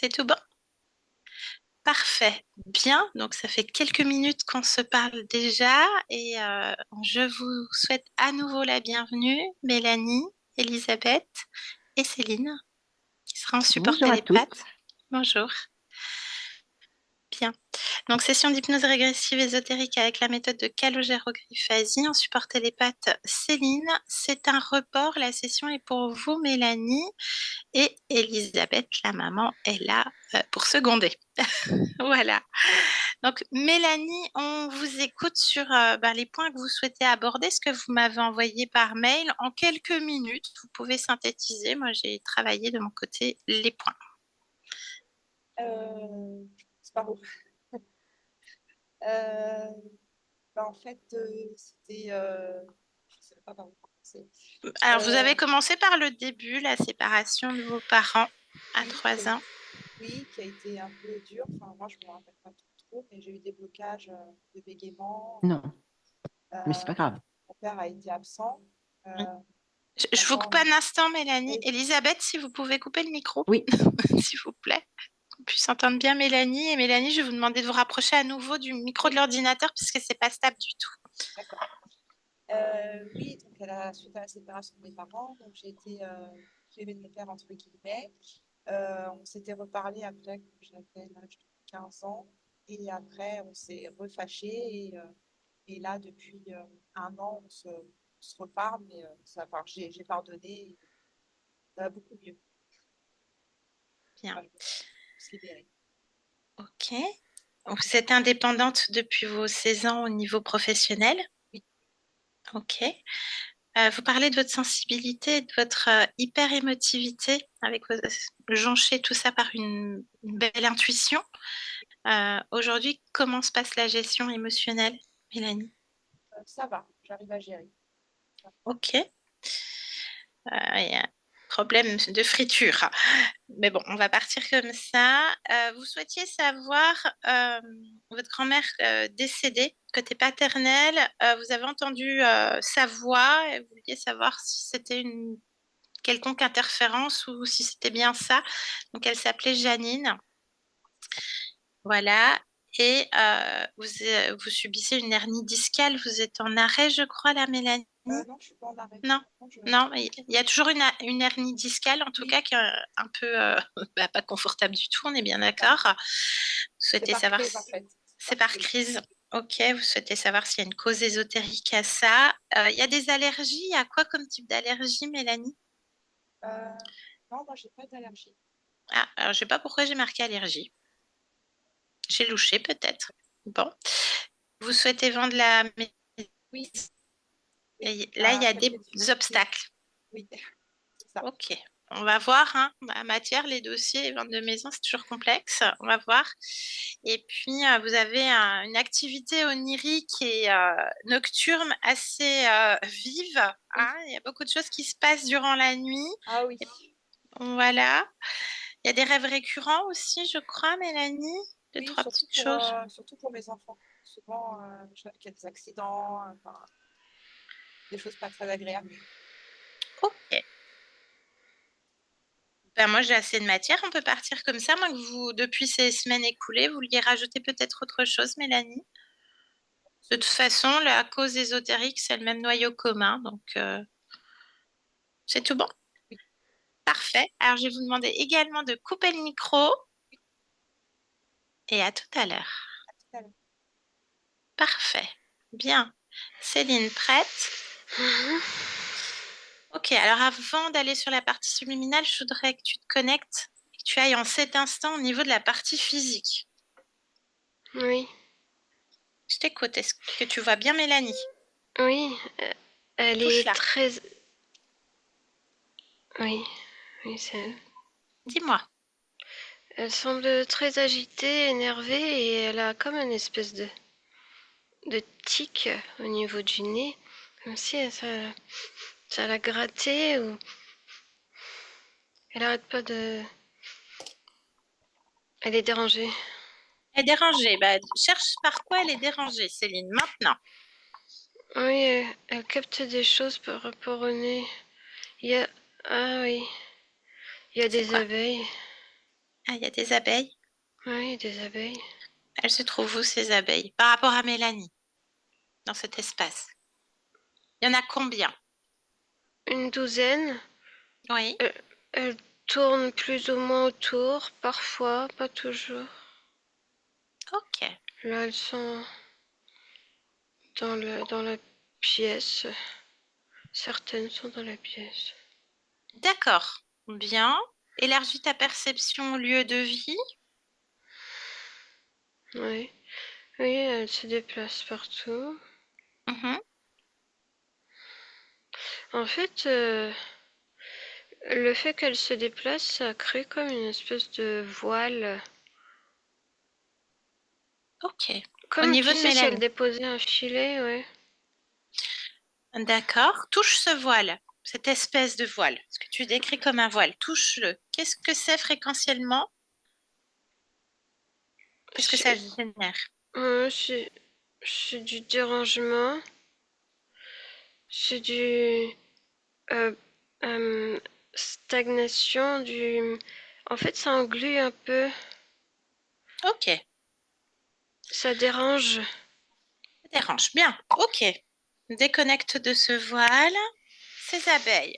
C'est tout bon? Parfait. Bien. Donc, ça fait quelques minutes qu'on se parle déjà et je vous souhaite à nouveau la bienvenue, Mélanie, Elisabeth et Céline, qui sera en support Bonjour à toutes. télépathe. Bonjour. Bien. Donc, session d'hypnose régressive ésotérique avec la méthode de calogérographasie en support télépathe, Céline. C'est un report. La session est pour vous, Mélanie, et Elisabeth, la maman, est là pour seconder. Voilà. Donc, Mélanie, on vous écoute sur les points que vous souhaitez aborder, ce que vous m'avez envoyé par mail. En quelques minutes, vous pouvez synthétiser. Moi, j'ai travaillé de mon côté les points. C'est pas où. Euh, En fait, c'était. Je ne sais pas par où commencer. Alors, vous Euh, avez commencé par le début, la séparation de vos parents à oui, 3 ans. oui, qui a été un peu dur. Enfin, moi, je ne me rappelle pas trop, mais j'ai eu des blocages de bégaiement. Non, Euh, mais c'est pas grave. Mon père a été absent. Je vous coupe Maman, un instant, Mélanie. oui, Elisabeth, si vous pouvez couper le micro, Oui, s'il vous plaît. Qu'on puisse entendre bien Mélanie. Et Mélanie, je vais vous demander de vous rapprocher à nouveau du micro de oui, l'ordinateur puisque c'est pas stable du tout. d'accord. Oui, donc suite à la séparation de mes parents, donc j'ai été privée de mon père, entre guillemets. On s'était reparlé après que j'avais l'âge de 15 ans. Et après, on s'est refâché. Et là, depuis un an, on se reparle. Mais enfin, j'ai pardonné. Et ça va beaucoup mieux. Bien. Enfin, je me suis libérée. Ok. Vous êtes indépendante depuis vos 16 ans au niveau professionnel. Oui, Ok. Vous parlez de votre sensibilité, de votre hyper-émotivité, avec joncher tout ça par une belle intuition. Aujourd'hui, comment se passe la gestion émotionnelle, Mélanie? ça va. J'arrive à gérer. Ok. Il y a un problème de friture. Mais bon, on va partir comme ça. Vous souhaitiez savoir, votre grand-mère décédée, côté paternel, vous avez entendu sa voix et vous vouliez savoir si c'était une quelconque interférence ou si c'était bien ça. Donc, elle s'appelait Janine. Voilà. Et vous subissez une hernie discale. Vous êtes en arrêt, je crois, là, Mélanie? Non, je suis pas en arrêt. Non, Non, non, mais il y a toujours une hernie discale, en tout Oui, cas, qui est un peu pas confortable du tout, on est bien voilà. d'accord. Vous C'est souhaitez par savoir crise, en si fait. C'est c'est par par crise. crise. Ok, vous souhaitez savoir s'il y a une cause ésotérique à ça. Il y a des allergies. Il y a quoi comme type d'allergie, Mélanie? Euh, non, moi, j'ai pas d'allergie. Ah, alors je sais pas pourquoi j'ai marqué allergie. J'ai louché peut-être. Bon. Vous souhaitez vendre la Oui, oui. et là, il y À a des quelques difficultés. obstacles. Oui, c'est ça. Ok. On va voir, hein. La matière, les dossiers, les ventes de maison, c'est toujours complexe. On va voir. Et puis, vous avez une activité onirique et nocturne assez vive, Oui. hein. Il y a beaucoup de choses qui se passent durant la nuit. Ah oui. Et voilà. Il y a des rêves récurrents aussi, je crois, Mélanie. Deux, Oui, trois petites choses. surtout pour mes enfants. Souvent, je vois qu'il y a des accidents, enfin, des choses pas très agréables. Ok. Ben moi, j'ai assez de matière. On peut partir comme ça. Moi, que vous, depuis ces semaines écoulées, vous vouliez rajouter peut-être autre chose, Mélanie? De toute façon, la cause ésotérique, c'est le même noyau commun. Donc, c'est tout bon. Oui, Parfait. Alors, je vais vous demander également de couper le micro et à tout à l'heure. à tout à l'heure. Parfait. Bien. Céline, prête? Mhm. Ok, alors avant d'aller sur la partie subliminale, je voudrais que tu te connectes et que tu ailles en cet instant au niveau de la partie physique. Oui, Je t'écoute. Est-ce que tu vois bien Mélanie? oui, elle Touche est là. très... Oui, oui, c'est elle. Dis-moi. Elle semble très agitée, énervée, et elle a comme une espèce de tic au niveau du nez, comme si ça la grattait, ou... Elle arrête pas de... Elle est dérangée. Elle est dérangée. Bah, cherche par quoi elle est dérangée, Céline, maintenant. Oui, elle capte des choses par rapport au nez. Il y a... Ah oui, il y a C'est des quoi? abeilles. Ah, il y a des abeilles. Oui, des abeilles. Elles se trouvent où, ces abeilles, par rapport à Mélanie, dans cet espace? Il y en a combien? Une douzaine. Oui. Euh, elles tournent plus ou moins autour, parfois, pas toujours. Ok. Là, elles sont dans la pièce. Certaines sont dans la pièce. D'accord. Bien. Élargis ta perception au lieu de vie. Oui, oui, elles se déplacent partout. Mhm. En fait, le fait qu'elles se déplacent, ça crée comme une espèce de voile. Ok. Au Comme niveau tu de sais, si elle Mélanie. déposait un filet, ouais. D'accord. Touche ce voile, cette espèce de voile, ce que tu décris comme un voile. Touche-le. Qu'est-ce que c'est fréquentiellement? Qu'est-ce que ça C'est génère? c'est du dérangement. C'est du euh, euh, stagnation, du. En fait, ça englue un peu. Ok. Ça dérange. Ça dérange. Bien. Ok. Déconnecte de ce voile. Ces abeilles.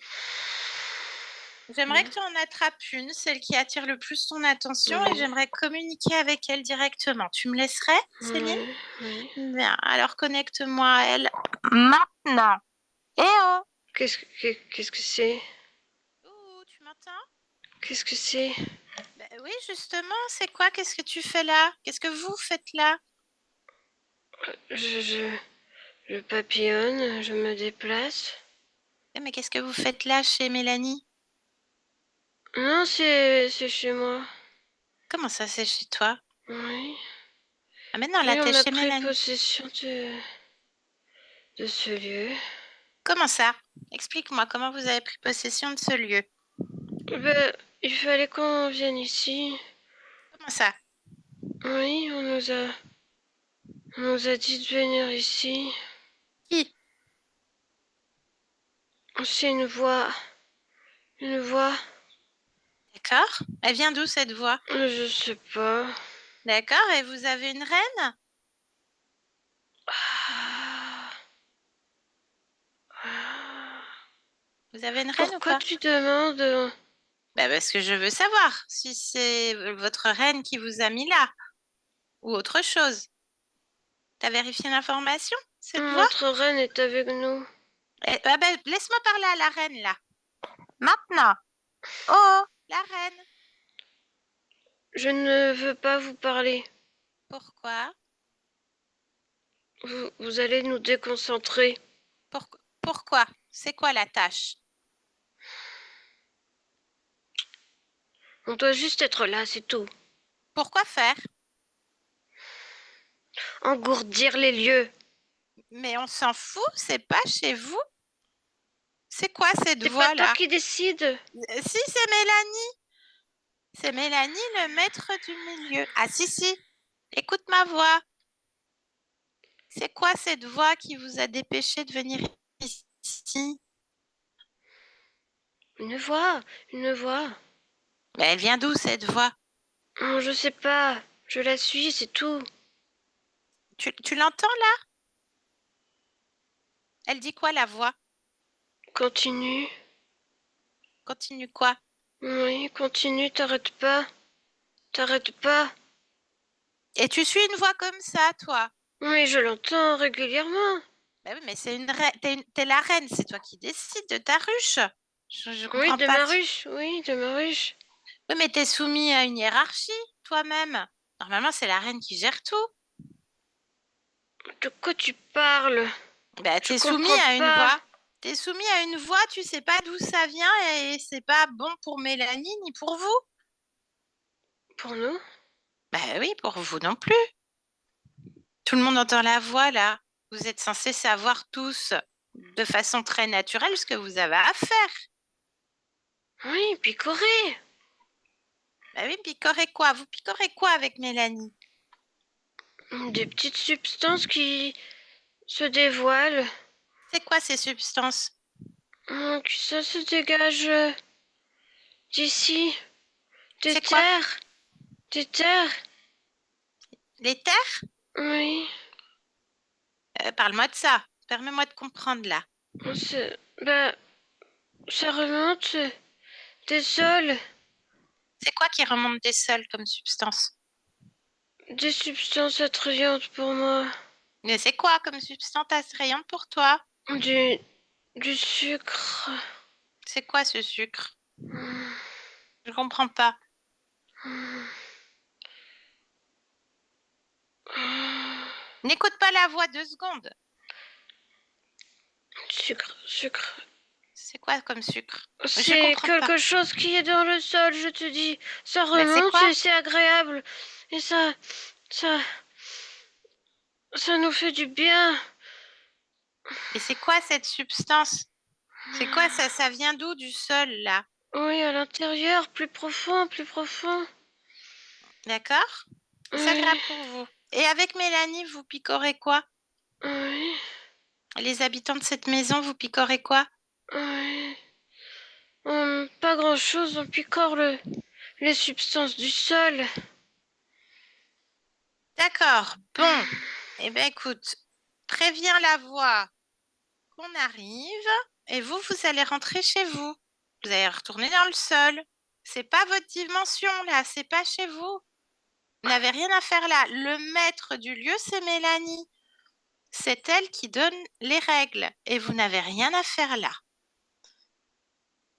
J'aimerais Ouais, que tu en attrapes une, celle qui attire le plus ton attention, et ouais, j'aimerais communiquer avec elle directement. Tu me laisserais, Céline? ouais, ouais. Bien, alors connecte-moi à elle maintenant. Eh oh! Qu'est-ce que c'est? Ouh, tu m'entends? Qu'est-ce que c'est? Ben oui, justement, c'est quoi? Qu'est-ce que tu fais là? Qu'est-ce que vous faites là? Je, je, je papillonne, je me déplace. Eh, mais qu'est-ce que vous faites là chez Mélanie? Non, c'est chez moi. Comment ça, c'est chez toi? Oui. Ah, mais non, là, Oui, t'es on a chez pris Mélanie. possession de ce lieu. Comment ça? Explique-moi comment vous avez pris possession de ce lieu. Ben, il fallait qu'on vienne ici. Comment ça? Oui, on nous a dit de venir ici. Qui? C'est une voix. D'accord. Elle vient d'où cette voix? Je sais pas. D'accord. Et vous avez une reine? Ah, ah. Vous avez une reine ou Pourquoi pas? tu demandes? Ben, parce que je veux savoir si c'est votre reine qui vous a mis là ou autre chose. T'as vérifié l'information, cette voix? Notre reine est avec nous. Ah ben, laisse-moi parler à la reine là. Maintenant. Oh, la reine. Je ne veux pas vous parler. Pourquoi? Vous allez nous déconcentrer. Pourquoi? C'est quoi la tâche? On doit juste être là, c'est tout. Pourquoi faire? Engourdir les lieux. Mais on s'en fout, c'est pas chez vous. C'est quoi cette C'est pas voix toi là? qui décides. Si, c'est Mélanie. C'est Mélanie, le maître du milieu. Ah si, si. Écoute ma voix. C'est quoi cette voix qui vous a dépêché de venir ici? Une voix, une voix. Mais elle vient d'où cette voix? Oh, je sais pas. Je la suis, c'est tout. Tu l'entends là? Elle dit quoi la voix? Continue. Continue quoi? Oui, continue, t'arrêtes pas. T'arrêtes pas. Et tu suis une voix comme ça, toi? Oui, je l'entends régulièrement. Ben oui, mais c'est une reine. T'es la reine, c'est toi qui décides de ta ruche. Je Oui, comprends de pas. ma ruche. Oui, de ma ruche. Oui, mais t'es soumis à une hiérarchie, toi-même. Normalement, c'est la reine qui gère tout. De quoi tu parles? Ben, Je t'es soumis comprends à une pas. voix. T'es soumis à une voix, tu sais pas d'où ça vient et c'est pas bon pour Mélanie ni pour vous. Pour nous? Ben oui, pour vous non plus. Tout le monde entend la voix là. Vous êtes censés savoir tous de façon très naturelle ce que vous avez à faire. Oui, picoré. Ben oui, picorez quoi? Vous picorez quoi avec Mélanie? Des petites substances qui se dévoilent. C'est quoi ces substances? Que ça se dégage d'ici, des C'est quoi? terres. D'éther? L'éther? Oui. Parle-moi de ça. Permets-moi de comprendre là. Bah, ça remonte des sols, C'est quoi qui remonte des sols comme substance? des substances attrayantes pour moi. Mais c'est quoi comme substance attrayante pour toi? Du, du sucre. C'est quoi ce sucre? Je comprends pas. N'écoute pas la voix 2 secondes. Sucre. C'est quoi comme sucre? Je C'est comprends pas. quelque chose qui est dans le sol, je te dis. Ça Mais c'est remonte quoi? et c'est agréable. Et ça, ça nous fait du bien. Et c'est quoi cette substance? C'est quoi ça? Ça vient d'où du sol là? Oui, à l'intérieur, plus profond, plus profond. D'accord? C'est Oui, agréable pour vous. Et avec Mélanie, vous picorez quoi? oui, Les habitants de cette maison, vous picorez quoi? oui. Pas grand-chose, on picore les substances du sol. D'accord. Bon. Eh bien, écoute, préviens la voix qu'on arrive et vous allez rentrer chez vous. Vous allez retourner dans le sol. C'est pas votre dimension là, c'est pas chez vous. Vous n'avez rien à faire là. Le maître du lieu, c'est Mélanie. C'est elle qui donne les règles et vous n'avez rien à faire là.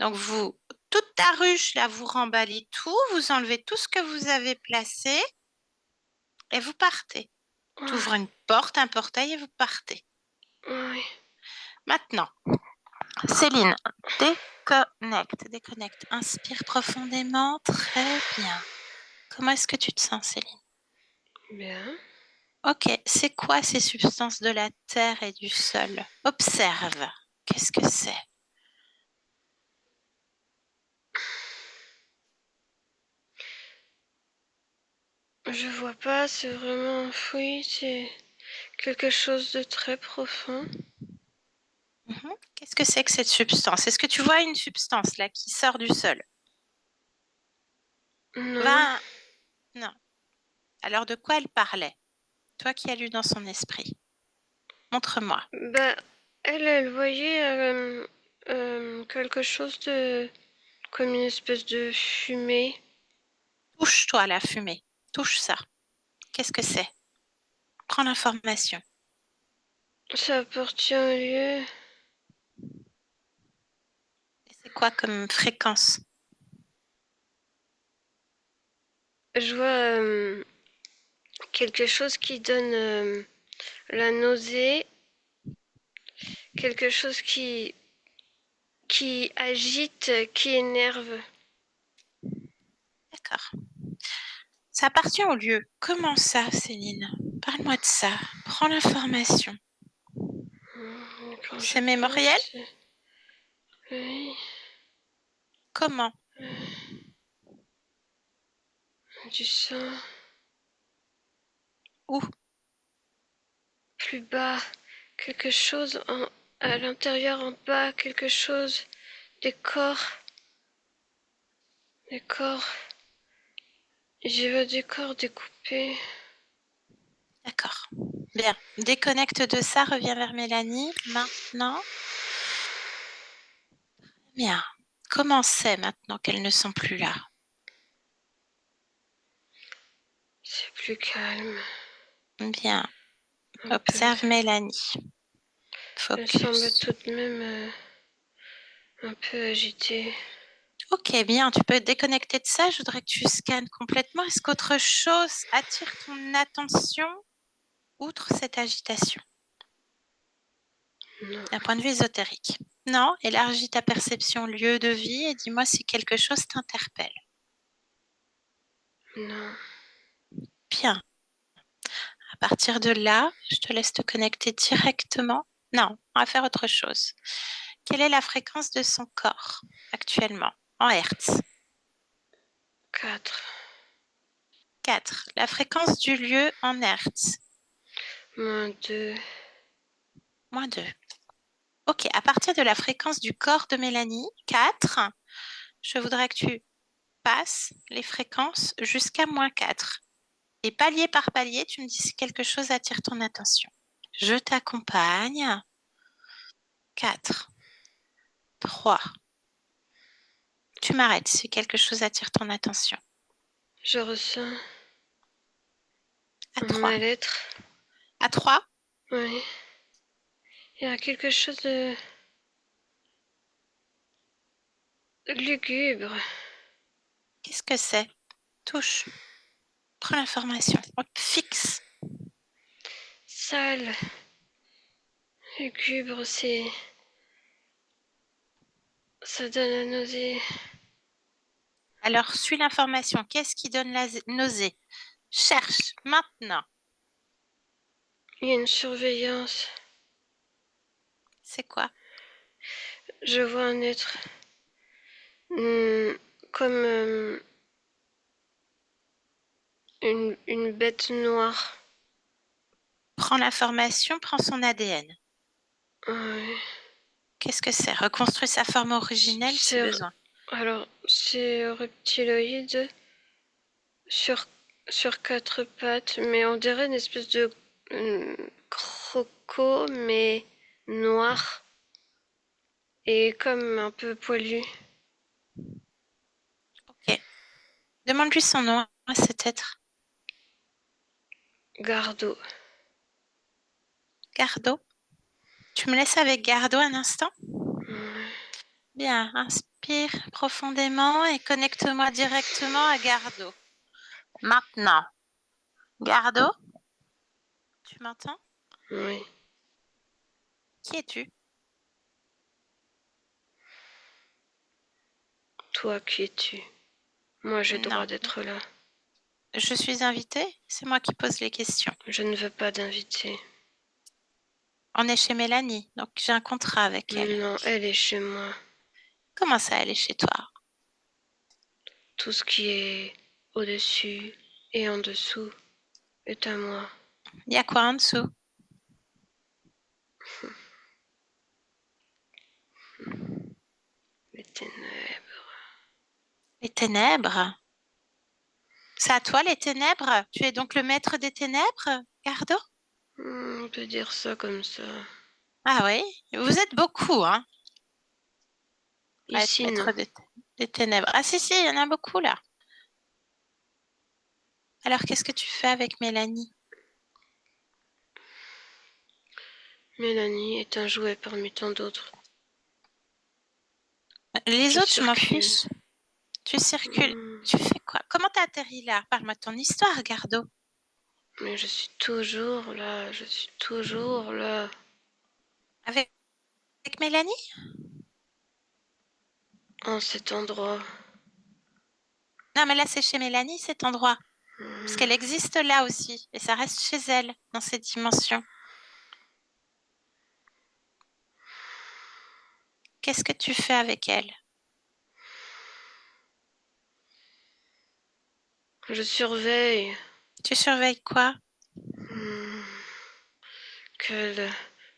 Donc vous, toute ta ruche là, vous remballez tout, vous enlevez tout ce que vous avez placé et vous partez. Tu ouvres une porte, un portail et vous partez. Oui. Maintenant, Céline, déconnecte. Inspire profondément, très bien. Comment est-ce que tu te sens, Céline? Bien. Ok, c'est quoi ces substances de la terre et du sol? Observe. Qu'est-ce que c'est? Je vois pas, c'est vraiment enfoui, c'est quelque chose de très profond. Qu'est-ce que c'est que cette substance? Est-ce que tu vois une substance là qui sort du sol? Non. Non. Alors de quoi elle parlait? Toi qui as lu dans son esprit. Montre-moi. Bah, elle voyait quelque chose de comme une espèce de fumée. Touche-toi la fumée. Touche ça. Qu'est-ce que c'est? Prends l'information. Ça appartient au lieu. Et c'est quoi comme fréquence? Je vois quelque chose qui donne la nausée, quelque chose qui agite, qui énerve. D'accord. Ça appartient au lieu. Comment ça, Céline? Parle-moi de ça. Prends l'information. Quand je C'est mémoriel? pense, oui, Comment? du sang. Où? Plus bas, quelque chose à l'intérieur, en bas, quelque chose, des corps, des corps. J'ai vu des corps découpés. D'accord. Bien. Déconnecte de ça, reviens vers Mélanie. Maintenant. Bien. Comment c'est maintenant qu'elles ne sont plus là? C'est plus calme. Bien. Un peu. Observe Mélanie. Elle semble Focus. tout de même un peu agitée. Ok, bien, tu peux te déconnecter de ça. Je voudrais que tu scannes complètement. Est-ce qu'autre chose attire ton attention outre cette agitation Non, d'un point de vue ésotérique? Non, élargis ta perception lieu de vie et dis-moi si quelque chose t'interpelle. non. Bien. À partir de là, je te laisse te connecter directement. Non, on va faire autre chose. Quelle est la fréquence de son corps actuellement en Hertz? 4. 4. La fréquence du lieu en Hertz? -2. -2. Ok, à partir de la fréquence du corps de Mélanie, 4, je voudrais que tu passe les fréquences jusqu'à -4. Et palier par palier, tu me dis si quelque chose attire ton attention. Je t'accompagne. 4, 3. Tu m'arrêtes si quelque chose attire ton attention. Je ressens À un 3. mal-être. À 3. Oui. Il y a quelque chose de lugubre. Qu'est-ce que c'est? Touche. Prends l'information. Hop, fixe. Sale. Lugubre, c'est... Ça donne la nausée. Alors, suis l'information. Qu'est-ce qui donne la nausée? Cherche maintenant. Il y a une surveillance. C'est quoi? Je vois un être comme une bête noire. Prends l'information, prends son ADN. Ouais. Qu'est-ce que c'est? Reconstruis sa forme originelle si besoin. Alors, c'est reptiloïde sur quatre pattes, mais on dirait une espèce de croco, mais noir et comme un peu poilu. Ok. Demande-lui son nom à cet être. Gardo. Gardo. Tu me laisses avec Gardo un instant? Ouais. Bien, inspire profondément et connecte-moi directement à Gardo. Maintenant. Gardo, tu m'entends? Oui. Qui es-tu? Toi, qui es-tu? Moi, j'ai Non. droit d'être là. Je suis invitée, c'est moi qui pose les questions. Je ne veux pas d'invité. On est chez Mélanie, donc j'ai un contrat avec elle. Non, elle est chez moi. Comment ça, elle est chez toi? Tout ce qui est au-dessus et en dessous est à moi. Il y a quoi en dessous? Les ténèbres. Les ténèbres? C'est à toi les ténèbres? Tu es donc le maître des ténèbres, Gardo? On peut dire ça comme ça. Ah oui, vous êtes beaucoup, hein, à être Ici, maître non. des ténèbres. Ah si, il y en a beaucoup là. Alors qu'est-ce que tu fais avec Mélanie? Mélanie est un jouet parmi tant d'autres. Les Je autres, je m'en circule. fiche. Tu circules. Tu fais quoi? Comment t'as atterri là? Parle-moi de ton histoire, Gardo. Mais je suis toujours là. Je suis toujours là. Avec Mélanie? En cet endroit. Non, mais là, c'est chez Mélanie, cet endroit. Parce Hmm. qu'elle existe là aussi. Et ça reste chez elle, dans cette dimension. Qu'est-ce que tu fais avec elle? Je surveille. Tu surveilles quoi? Qu'elle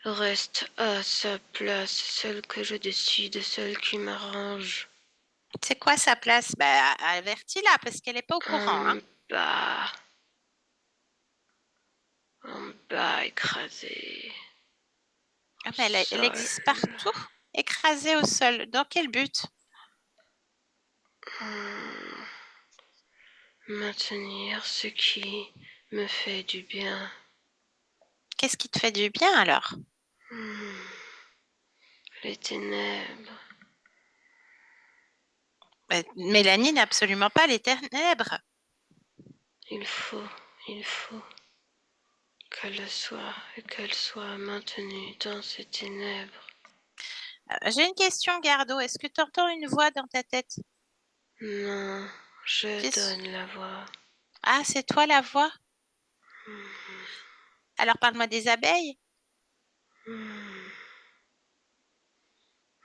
reste à sa place, celle que je décide, celle qui m'arrange. C'est quoi sa place? Bah, avertis-la, parce qu'elle n'est pas au courant, hein. Bas, en bas, écrasé. Ah, mais elle Sol. existe partout, écrasée au sol. Dans quel but? Maintenir ce qui me fait du bien. Qu'est-ce qui te fait du bien alors? Les ténèbres. Bah, Mélanie n'a absolument pas les ténèbres. Il faut qu'elle soit maintenue dans ces ténèbres. J'ai une question, Gardo. Est-ce que tu entends une voix dans ta tête? Non, je Qu'est-ce- donne la voix. Ah, c'est toi la voix? Alors parle-moi des abeilles.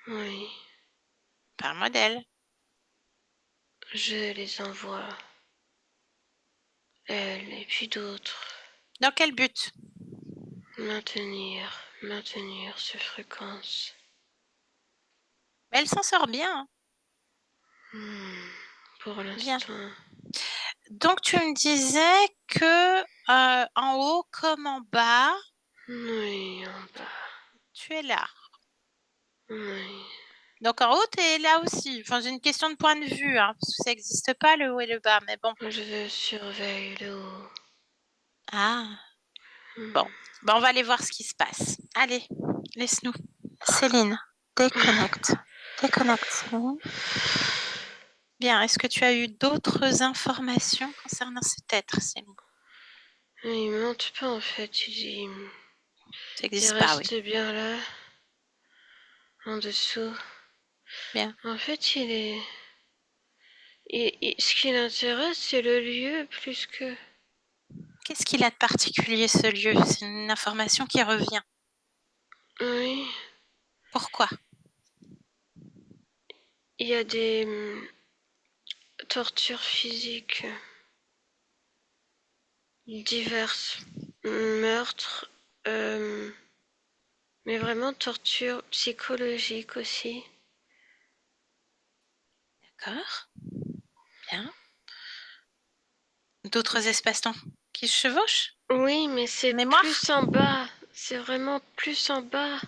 Oui, Parle-moi d'elles. je les envoie. Elle et puis d'autres. Dans quel but? Maintenir ces fréquences. Elle s'en sort bien, hein. pour Bien. l'instant. Donc, tu me disais que en haut comme en bas, Oui, en bas. tu es là. Oui. Donc, en haut, tu es là aussi. Enfin, j'ai une question de point de vue, hein, parce que ça n'existe pas, le haut et le bas, mais bon. Je surveille le haut. Ah, Hmm. bon. Ben, on va aller voir ce qui se passe. Allez, laisse-nous. Céline, déconnecte. Déconnecte, Céline. Bien, est-ce que tu as eu d'autres informations concernant cet être, Céline? Il monte pas en fait, Ça il n'existe pas, oui. reste bien là, en dessous. Bien. En fait, il est... ce qui l'intéresse, c'est le lieu plus que... Qu'est-ce qu'il a de particulier, ce lieu? C'est une information qui revient. Oui, Pourquoi? il y a des tortures physiques diverses, meurtres, mais vraiment torture psychologique aussi. D'accord. Bien. D'autres espaces-temps qui se chevauchent? Oui, mais c'est Mémoire? plus en bas. C'est vraiment plus en bas.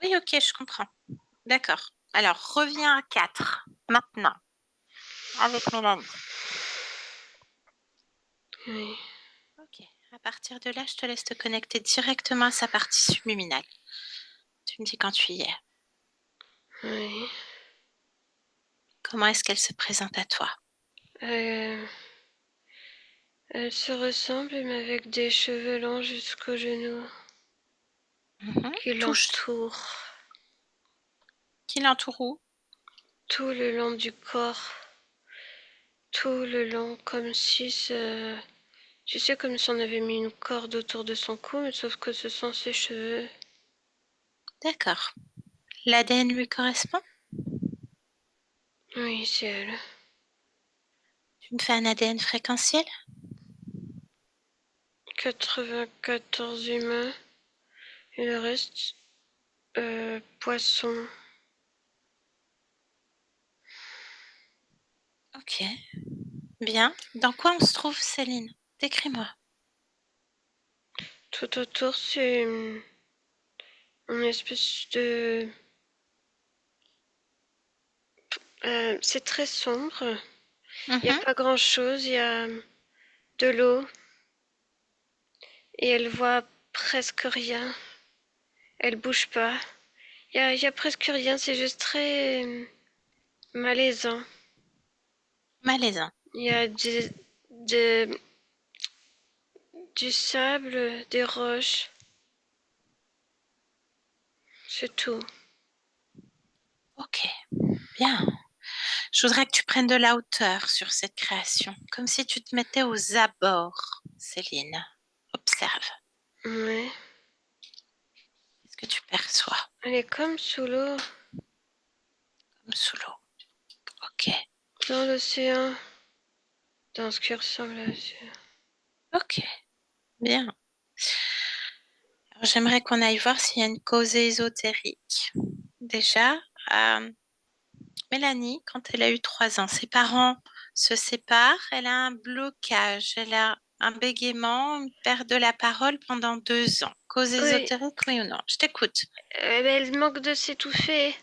Oui, ok, je comprends. D'accord. Alors, reviens à 4, maintenant, avec Mélanie. Oui, Ok. À partir de là, je te laisse te connecter directement à sa partie subliminale. Tu me dis quand tu y es. oui. Comment est-ce qu'elle se présente à toi? Elle se ressemble, mais avec des cheveux longs jusqu'aux genoux qui Touche. l'entourent Qui l'entoure où? tout le long du corps. Tout le long, comme si tu sais, comme si on avait mis une corde autour de son cou, mais sauf que ce sont ses cheveux. D'accord. L'ADN lui correspond? Oui, c'est elle. Tu me fais un ADN fréquentiel? 94 humains et le reste, poisson. Ok. Bien. Dans quoi on se trouve, Céline? Décris-moi. Tout autour, c'est une espèce de... c'est très sombre. Il n'y a pas grand-chose. Il y a de l'eau et elle voit presque rien. Elle bouge pas. Il y a presque rien. C'est juste très malaisant. Malaisant. Il y a du sable, des roches. C'est tout. Ok. Bien. Je voudrais que tu prennes de la hauteur sur cette création, comme si tu te mettais aux abords, Céline. Observe. Ouais. Qu'est-ce que tu perçois Elle est comme sous l'eau, comme sous l'eau? Ok. dans l'océan, dans ce qui ressemble à l'océan. Ok. Bien. Alors, j'aimerais qu'on aille voir s'il y a une cause ésotérique. Déjà, Mélanie, quand elle a eu 3 ans, ses parents se séparent, elle a un blocage, elle a un bégaiement, une perte de la parole pendant 2 ans. Cause Oui, ésotérique, oui ou non? Je t'écoute. elle manque de s'étouffer.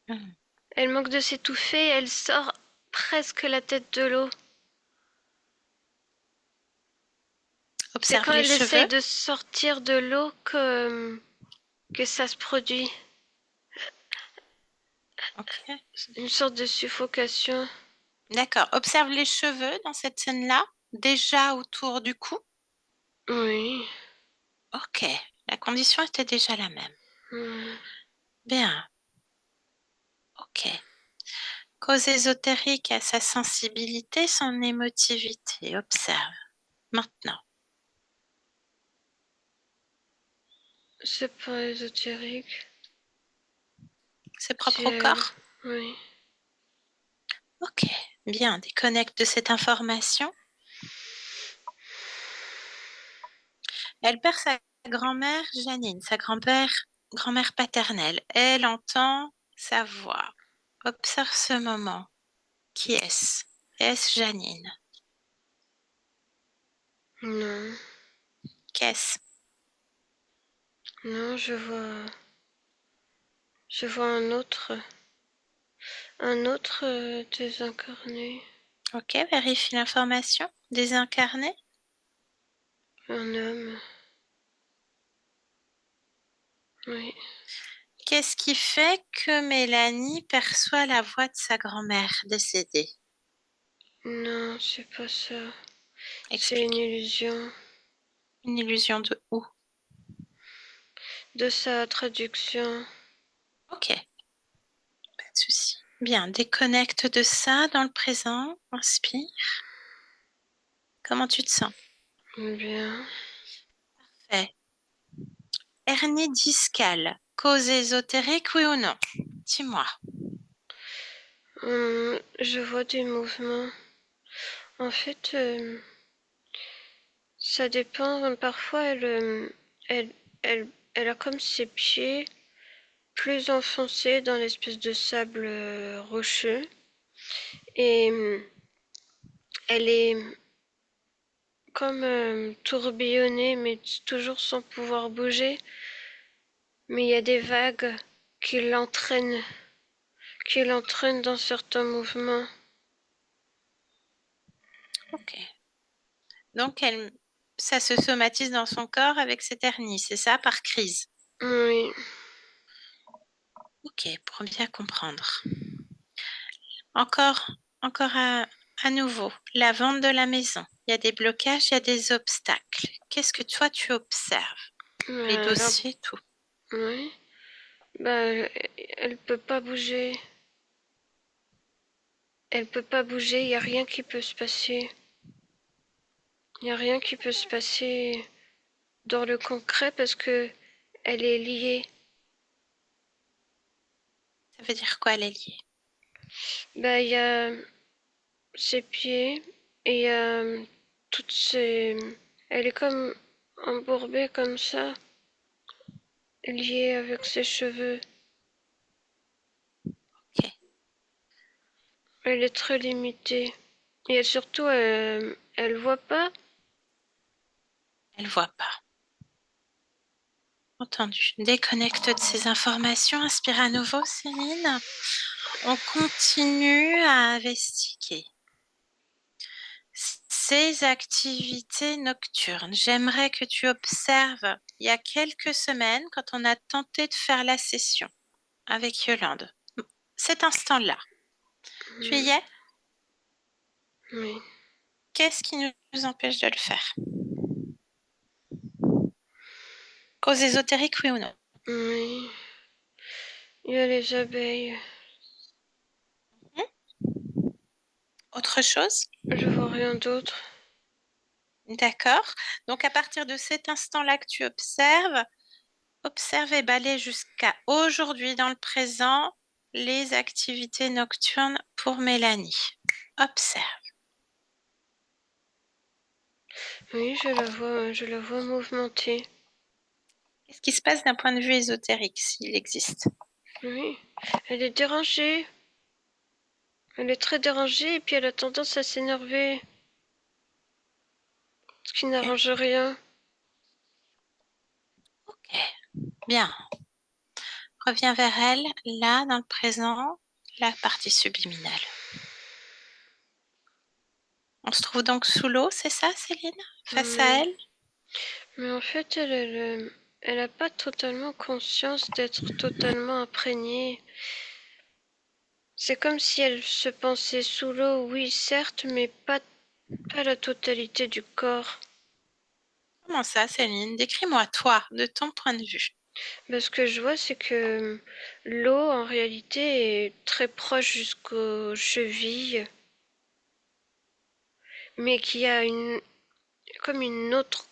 Mhm. Elle manque de s'étouffer, elle sort presque la tête de l'eau. C'est Observe quand les elle essaye cheveux. de sortir de l'eau que ça se produit. Ok. Une sorte de suffocation. D'accord. Observe les cheveux dans cette scène-là, déjà autour du cou. Oui. Ok. La condition était déjà la même. Hmm. Bien. Ok. Cause ésotérique à sa sensibilité, son émotivité. Observe. Maintenant. C'est pas ésotérique. C'est C'est propre au elle. corps. Oui. Ok. Bien. Déconnecte de cette information. Elle perd sa grand-mère, Janine, sa grand-mère paternelle. Elle entend sa voix. Observe ce moment. Qui est-ce? Est-ce Janine? Non, Qu'est-ce? non, je vois un autre désincarné, Ok, vérifie l'information. Désincarné? un homme, oui. Qu'est-ce qui fait que Mélanie perçoit la voix de sa grand-mère décédée? Non, c'est pas ça. C'est une Explique. illusion Une illusion de où? de sa traduction. Ok, pas de souci. Bien, déconnecte de ça dans le présent. Inspire. Comment tu te sens? Bien. Fait. Hernie discale. Cause ésotérique, oui ou non? Dis-moi. Je vois des mouvements. En fait, ça dépend. Parfois, elle, elle a comme ses pieds plus enfoncés dans l'espèce de sable rocheux. Et elle est comme tourbillonnée, mais toujours sans pouvoir bouger. Mais il y a des vagues qui l'entraînent dans certains mouvements. Ok. Donc, ça se somatise dans son corps avec cette hernie, c'est ça, par crise? Oui, Ok, pour bien comprendre. Encore, encore à nouveau, la vente de la maison. Il y a des blocages, il y a des obstacles. Qu'est-ce que toi tu observes? Les là, dossiers, tout. oui. Bah, elle peut pas bouger. Elle peut pas bouger, il n'y a rien qui peut se passer. Il n'y a rien qui peut se passer dans le concret parce que elle est liée. Ça veut dire quoi, les liés? Bah, il y a ses pieds et il y a toutes ses... Elle est comme embourbée comme ça, liée avec ses cheveux. Ok, Elle est très limitée. Et surtout, elle voit pas. elle voit pas. Entendu. Déconnecte de ces informations. Inspire à nouveau, Céline. On continue à investiguer ces activités nocturnes. J'aimerais que tu observes il y a quelques semaines quand on a tenté de faire la session avec Yolande. Cet instant-là, tu y es? Oui, Qu'est-ce qui nous empêche de le faire? Cause ésotérique, oui ou non? oui. Il y a les abeilles. Autre chose? Je vois rien d'autre. D'accord. Donc à partir de cet instant-là que tu observes, observe et balaye jusqu'à aujourd'hui dans le présent les activités nocturnes pour Mélanie. Observe. Oui, je la vois mouvementée. Qu'est-ce qui se passe d'un point de vue ésotérique, s'il existe? Oui, elle est dérangée. Elle est très dérangée et puis elle a tendance à s'énerver, ce qui Ok. n'arrange rien. Ok. Bien. Reviens vers elle, là, dans le présent, la partie subliminale. On se trouve donc sous l'eau, c'est ça, Céline? Face à Oui. elle? Mais en fait, elle a pas totalement conscience d'être totalement imprégnée. C'est comme si elle se pensait sous l'eau, oui, certes, mais pas la totalité du corps. Comment ça, Céline? Décris-moi, toi, de ton point de vue. Mais ce que je vois, c'est que l'eau, en réalité, est très proche jusqu'aux chevilles, mais qu'il y a comme une autre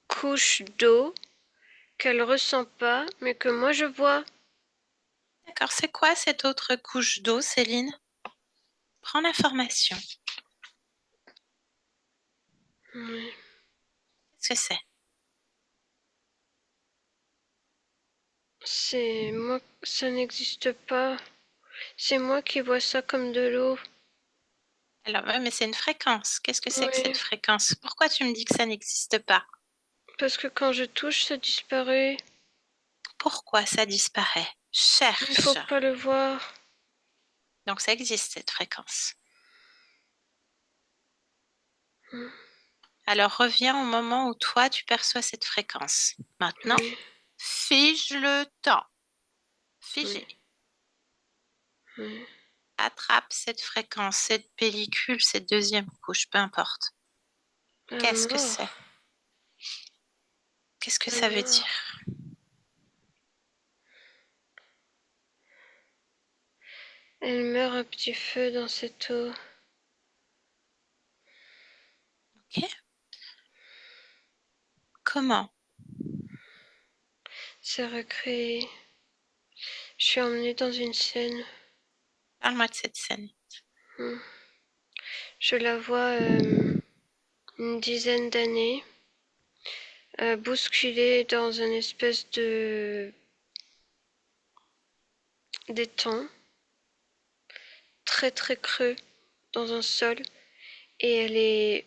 couche d'eau qu'elle ressent pas, mais que moi je vois. D'accord, c'est quoi cette autre couche d'eau, Céline? Prends l'information. Oui. Qu'est-ce que c'est? C'est moi, ça n'existe pas. C'est moi qui vois ça comme de l'eau. Alors, ouais, mais c'est une fréquence. Qu'est-ce que c'est que Oui, cette fréquence? Pourquoi tu me dis que ça n'existe pas? parce que quand je touche, ça disparaît. Pourquoi ça disparaît? Il faut Cherche. pas le voir. Donc, ça existe, cette fréquence. Hmm. Alors, reviens au moment où toi, tu perçois cette fréquence. Maintenant, Oui, fige le temps. oui, Figé. oui. Attrape cette fréquence, cette pellicule, cette deuxième couche, peu importe. La Qu'est-ce que mort, c'est? Qu'est-ce que la ça veut mort. dire? Elle meurt un petit feu dans cette eau. Ok. Comment? C'est recréé. Je suis emmenée dans une scène. Parle-moi de cette scène. Hmm. Je la vois une dizaine d'années, bousculée dans une espèce de d'étang, très très creux dans un sol, et elle est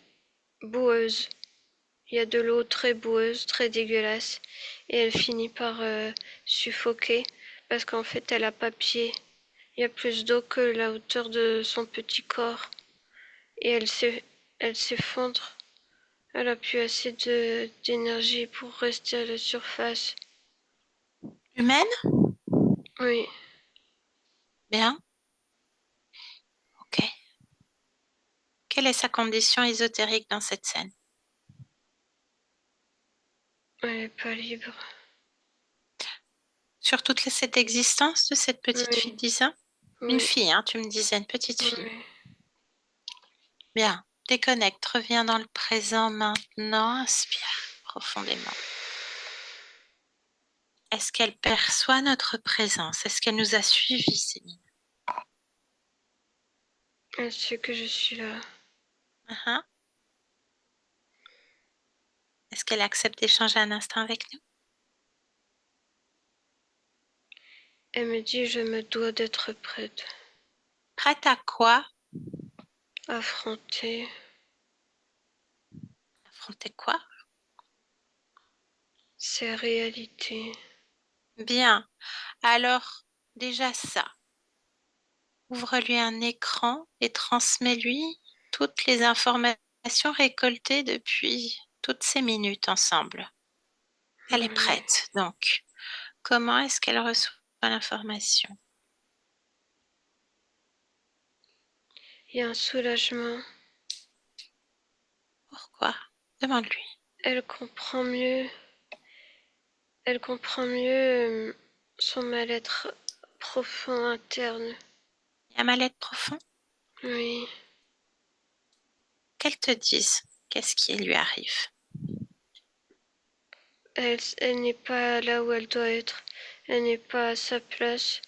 boueuse. Il y a de l'eau très boueuse, très dégueulasse, et elle finit par suffoquer parce qu'en fait elle a pas pied. Il y a plus d'eau que la hauteur de son petit corps, et elle s'effondre. Elle a plus assez d'énergie pour rester à la surface. Humaine? Oui, Bien. Ok. Quelle est sa condition ésotérique dans cette scène? elle est pas libre. Sur toute cette existence de cette petite fille Oui, de 10 ans? Une oui, fille, hein, tu me disais, une petite fille. oui. Bien. Déconnecte, reviens dans le présent maintenant. Inspire profondément. Est-ce qu'elle perçoit notre présence? Est-ce qu'elle nous a suivis, Céline? Elle sait que je suis là. Hein. Est-ce qu'elle accepte d'échanger un instant avec nous? Elle me dit je me dois d'être prête. Prête à quoi? Affronter Affronter quoi? ces réalités. Bien. Alors, déjà ça. Ouvre-lui un écran et transmets-lui toutes les informations récoltées depuis toutes ces minutes ensemble. Elle est Oui. prête, donc. Comment est-ce qu'elle reçoit l'information? Il y a un soulagement. Pourquoi? Demande-lui. Elle comprend mieux. Elle comprend mieux son mal-être profond interne. Il y a un mal-être profond? Oui. Qu'elle te dise. Qu'est-ce qui lui arrive? Elle n'est pas là où elle doit être. Elle n'est pas à sa place.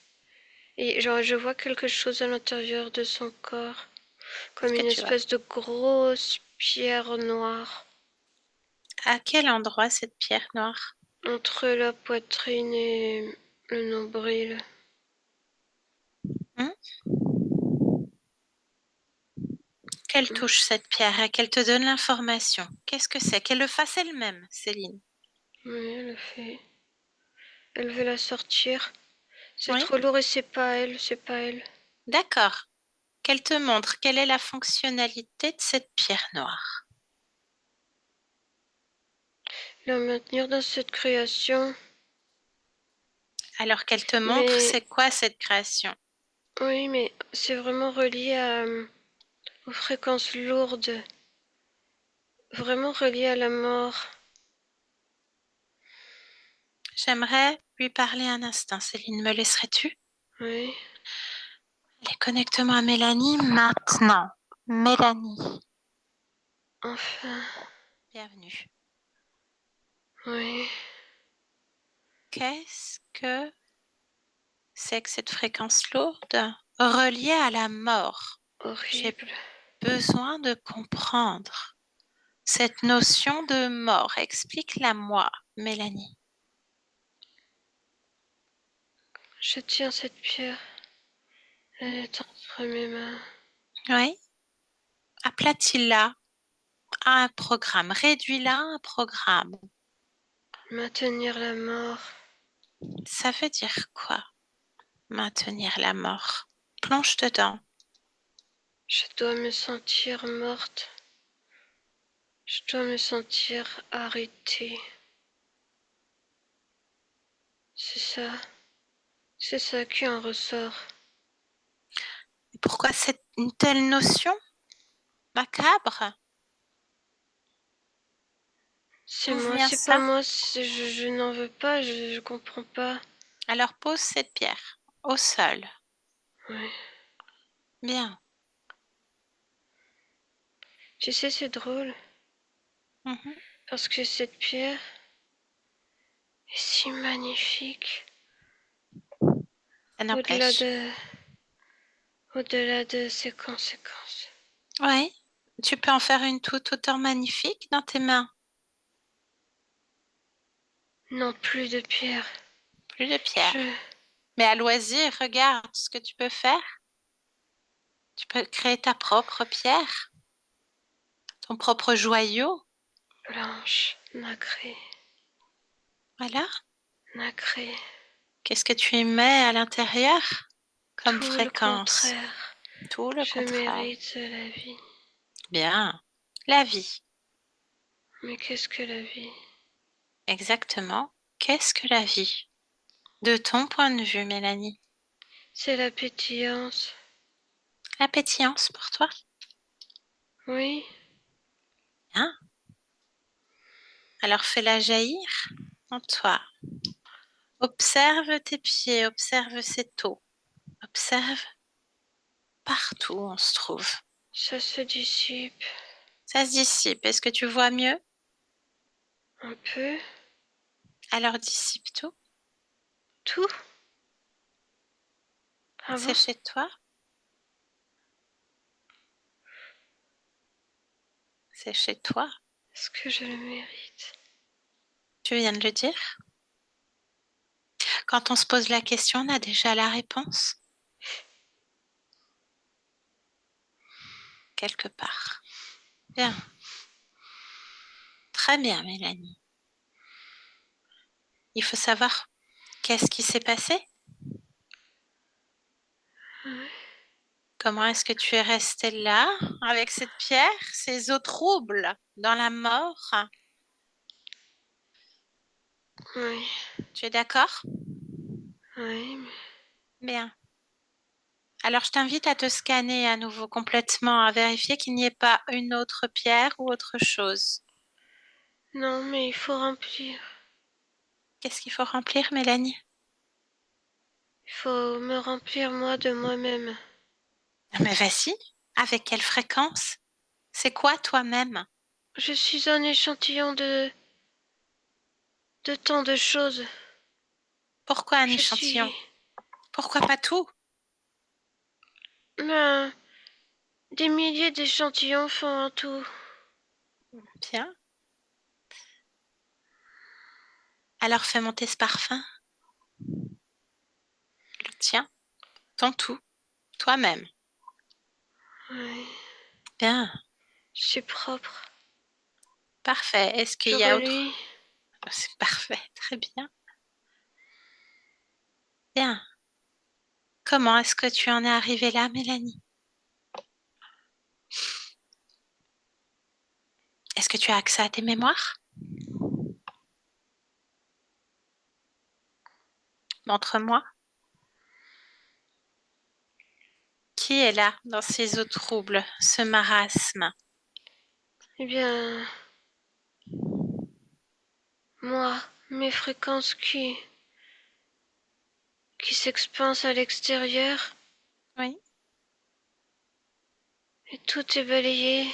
Et genre, je vois quelque chose à l'intérieur de son corps, Qu'est-ce comme que une tu vois? espèce de grosse pierre noire À quel endroit cette pierre noire? entre la poitrine et le nombril. Hein? Qu'elle touche cette pierre et qu'elle te donne l'information. Qu'est-ce que c'est? Qu'elle le fasse elle-même, Céline. Oui, elle le fait. Elle veut la sortir. C'est Oui? trop lourd et c'est pas elle, c'est pas elle. D'accord. Qu'elle te montre quelle est la fonctionnalité de cette pierre noire. La maintenir dans cette création. Alors qu'elle te montre Mais c'est quoi cette création. oui, mais c'est vraiment relié aux fréquences lourdes. Vraiment relié à la mort. J'aimerais lui parler un instant. Céline, me laisserais-tu? Oui, Allez, connecte-moi à Mélanie maintenant. Mélanie, enfin, bienvenue. oui. Qu'est-ce que c'est que cette fréquence lourde reliée à la mort? J'ai Horrible. besoin de comprendre cette notion de mort. Explique-la moi, Mélanie. Je tiens cette pierre. Elle est entre mes mains. Oui. Aplatis-la à un programme. Réduis-la à un programme. Maintenir la mort. Ça veut dire quoi? Maintenir la mort. Plonge dedans. Je dois me sentir morte. Je dois me sentir arrêtée. C'est ça. C'est ça qui en ressort. Pourquoi une telle notion macabre? C'est D'où moi, vient c'est pas ça? moi, je n'en veux pas, je comprends pas. Alors pose cette pierre au sol. Ouais. Bien. Tu sais, c'est drôle, Mhm. parce que cette pierre est si magnifique. Ça Au-delà n'empêche. de, au-delà de ses conséquences. Oui. Tu peux en faire une toute autant magnifique dans tes mains. Non plus de pierre. Plus de pierre. Je, Mais à loisir, regarde ce que tu peux faire. Tu peux créer ta propre pierre, ton propre joyau. blanche, nacrée, Voilà. nacrée. Qu'est-ce que tu y mets à l'intérieur comme Tout le fréquence? contraire. Tout le Je contraire. mérite la vie. Bien. La vie. Mais qu'est-ce que la vie? Exactement. Qu'est-ce que la vie? De ton point de vue, Mélanie. C'est la pétillance. La pétillance pour toi? Oui, Hein? Alors fais-la jaillir en toi. Observe tes pieds, observe cette eau. Observe partout où on se trouve. ça se dissipe Ça se dissipe. Est-ce que tu vois mieux? un peu. Alors dissipe tout. Tout? Ah C'est bon? chez toi. C'est chez toi. Est-ce que je le mérite? Tu viens de le dire. Quand on se pose la question, on a déjà la réponse. Quelque part. Bien. Très bien, Mélanie. Il faut savoir qu'est-ce qui s'est passé. Ouais. Comment est-ce que tu es resté là avec cette pierre, ces eaux troubles dans la mort? Oui, Tu es d'accord? oui, Bien. Alors, je t'invite à te scanner à nouveau complètement, à vérifier qu'il n'y ait pas une autre pierre ou autre chose. non, mais il faut remplir. Qu'est-ce qu'il faut remplir, Mélanie? Il faut me remplir moi de moi-même. Mais vas-y. Avec quelle fréquence? C'est quoi toi-même? Je suis un échantillon de tant de choses. Pourquoi un Je échantillon? suis, Pourquoi pas tout? ben, des milliers d'échantillons font un tout. Bien. Alors fais monter ce parfum. Le tien, ton tout, toi-même. Oui, Bien. je suis propre. Parfait. Est-ce qu'il y Pour a autre... lui, Oh, c'est parfait. Très bien. Bien. Comment est-ce que tu en es arrivée là, Mélanie? Est-ce que tu as accès à tes mémoires? Montre-moi. Qui est là dans ces eaux troubles, ce marasme? eh bien, moi, mes fréquences qui s'expansent à l'extérieur, Oui. et tout est balayé.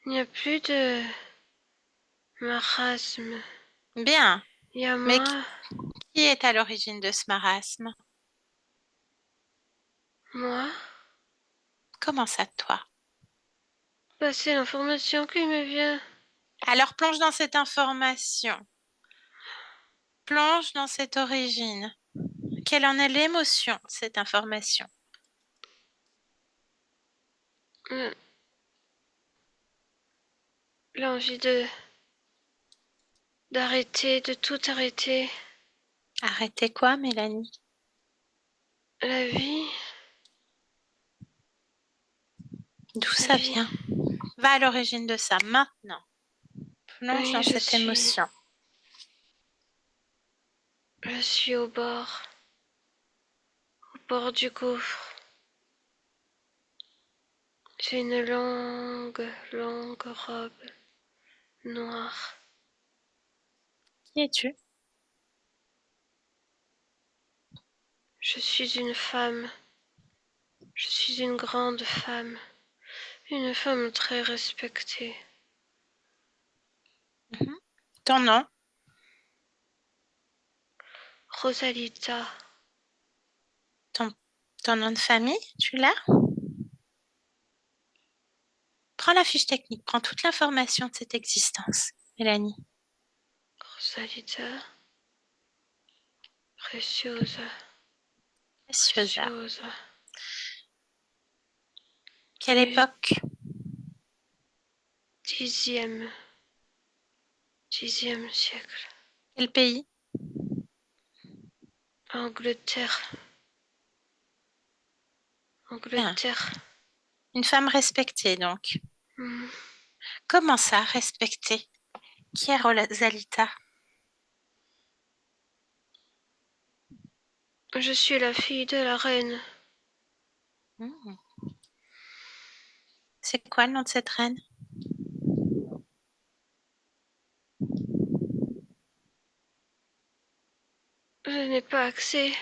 Il n'y a plus de marasme. Bien. Il y a Mais moi, qui est à l'origine de ce marasme? moi, Comment ça, toi? passer l'information qui me vient. Alors plonge dans cette information. Plonge dans cette origine. Quelle en est l'émotion de cette information? euh, l'envie de d'arrêter, de tout arrêter. Arrêtez quoi, Mélanie? La vie, D'où la ça vie. vient? Va à l'origine de ça, maintenant. Plonge Oui, dans cette émotion. je suis au bord du gouffre. J'ai une longue robe noire. Qui es-tu? Je suis une femme. Je suis une grande femme. Une femme très respectée. Mhm. Ton nom? Rosalita. Ton, ton nom de famille? Tu l'as? Prends la fiche technique, prends toute l'information de cette existence, Mélanie. Rosalita. Précieuse. Précieuse. Précieuse. Quelle Oui, époque? 10e. 10e siècle. Quel pays? Angleterre. Bien. Angleterre. Une femme respectée, donc. Hmm. Comment ça, respectée? Qui est Rosalita? Je suis la fille de la reine. Hmm. C'est quoi le nom de cette reine? Je n'ai pas accès.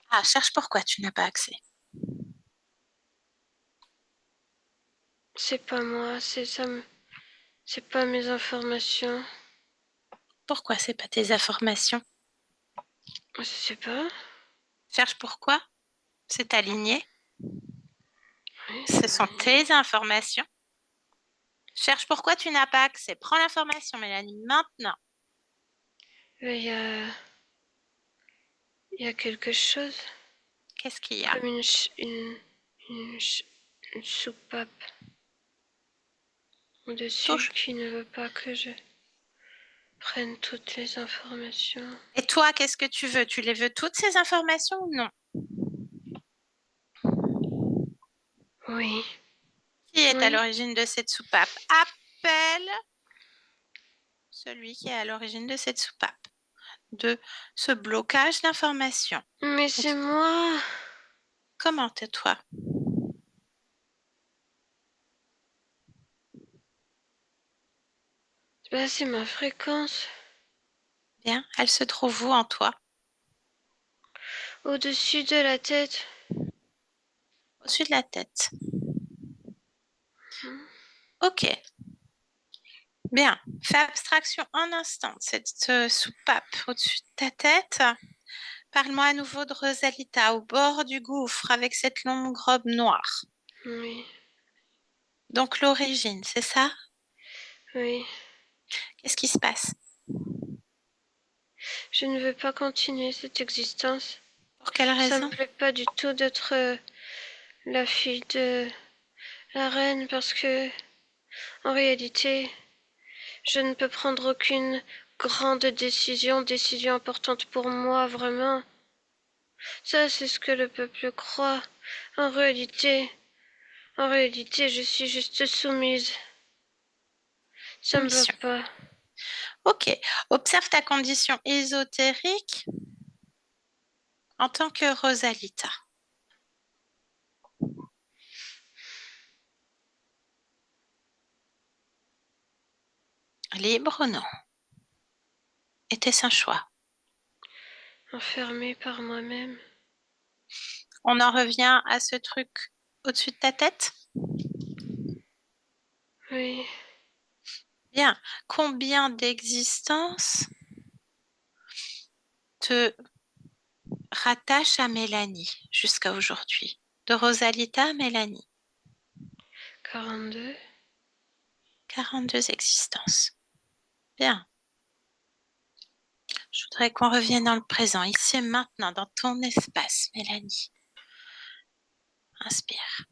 Ah, cherche pourquoi tu n'as pas accès. C'est pas moi, c'est pas mes informations. Pourquoi c'est pas tes informations? Je sais pas. Cherche pourquoi? C'est aligné. Oui, Ce c'est sont aligné. tes informations. Cherche pourquoi tu n'as pas accès. Prends l'information, Mélanie, maintenant. Mais il y a quelque chose Qu'est-ce qu'il y a? comme une, une soupape au-dessus Touche. qui ne veut pas que je prenne toutes les informations. Et toi, qu'est-ce que tu veux? Tu les veux toutes ces informations ou non? Oui, Qui est à oui. l'origine de cette soupape? Appelle celui qui est à l'origine de cette soupape, de ce blocage d'informations. Mais c'est moi. Comment tais-toi? Bah, c'est ma fréquence. Bien, elle se trouve où en toi? Au-dessus de la tête. Au-dessus de la tête. Hmm. Ok, bien. Fais abstraction un instant de cette soupape au-dessus de ta tête. Parle-moi à nouveau de Rosalita au bord du gouffre avec cette longue robe noire. Oui, Donc l'origine, c'est ça? oui. Qu'est-ce qui se passe? Je ne veux pas continuer cette existence. Pour quelle Ça raison? me plaît pas du tout d'être la fille de la reine parce que, en réalité, je ne peux prendre aucune grande décision importante pour moi, vraiment. Ça, c'est ce que le peuple croit. En réalité, en réalité, je suis juste soumise. Ça me va Soumission. pas. Ok, observe ta condition ésotérique en tant que Rosalita. Libre ou non? Était-ce un choix? Enfermée par moi-même. On en revient à ce truc au-dessus de ta tête? Oui, Bien. Combien d'existences te rattachent à Mélanie jusqu'à aujourd'hui? De Rosalita à Mélanie. 42. 42 existences. Bien. Je voudrais qu'on revienne dans le présent, ici et maintenant, dans ton espace, Mélanie. Inspire.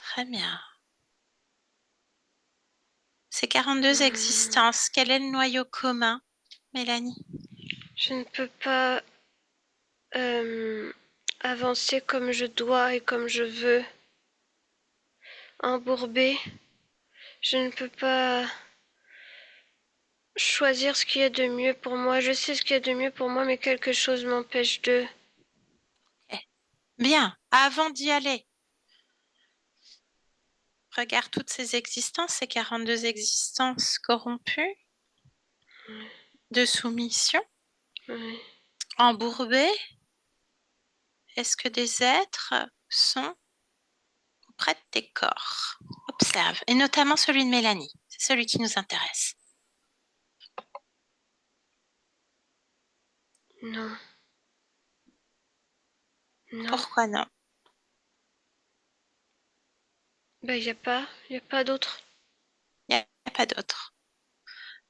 Très bien. Ces 42 Hmm, existences, quel est le noyau commun, Mélanie? Je ne peux pas euh, avancer comme je dois et comme je veux. Embourbé, je ne peux pas choisir ce qu'il y a de mieux pour moi. Je sais ce qu'il y a de mieux pour moi, mais quelque chose m'empêche de... Eh, bien, avant d'y aller, regarde toutes ces existences, ces 42 existences corrompues, de soumission, Oui. embourbées. Est-ce que des êtres sont auprès de tes corps? Observe, et notamment celui de Mélanie. C'est celui qui nous intéresse. Non, non. Pourquoi non? Ben, y a pas d'autre. Il n'y a pas d'autre.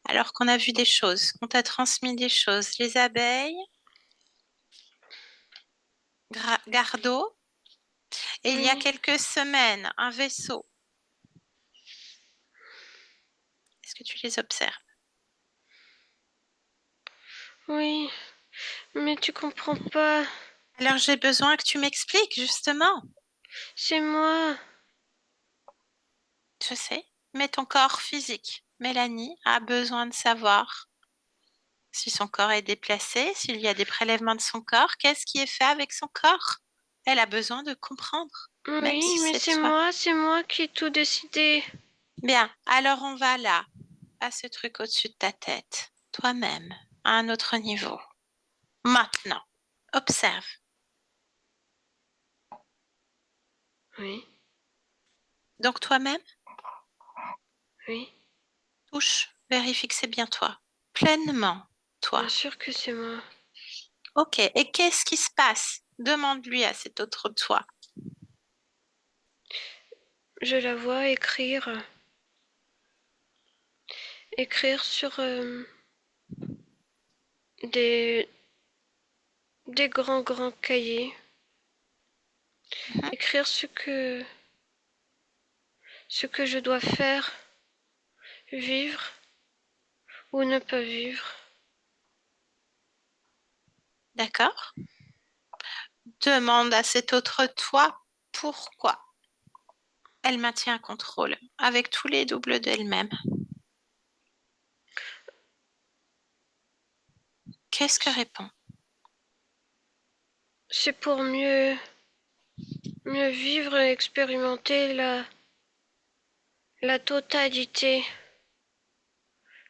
Alors qu'on a vu des choses, qu'on t'a transmis des choses. Les abeilles, Gardeau, et il y a Oui, quelques semaines, un vaisseau. Est-ce que tu les observes? oui, mais tu comprends pas. Alors j'ai besoin que tu m'expliques, justement. C'est moi. Je sais, mais ton corps physique, Mélanie, a besoin de savoir si son corps est déplacé, s'il y a des prélèvements de son corps, qu'est-ce qui est fait avec son corps. Elle a besoin de comprendre, même Oui, si mais c'est toi. c'est moi qui ai tout décidé. Bien, alors on va là, à ce truc au-dessus de ta tête, toi-même, à un autre niveau. Maintenant, observe, Oui, donc toi-même, oui, touche, vérifie que c'est bien toi, pleinement bien toi. sûr que c'est moi. Ok, et qu'est-ce qui se passe? Demande-lui à cet autre toi. Je la vois écrire sur des, des grands cahiers, Mhm. écrire ce que je dois faire, vivre ou ne pas vivre. D'accord? Demande à cet autre toi pourquoi elle maintient un contrôle avec tous les doubles d'elle-même. Qu'est-ce que répond? C'est pour mieux vivre et expérimenter la totalité,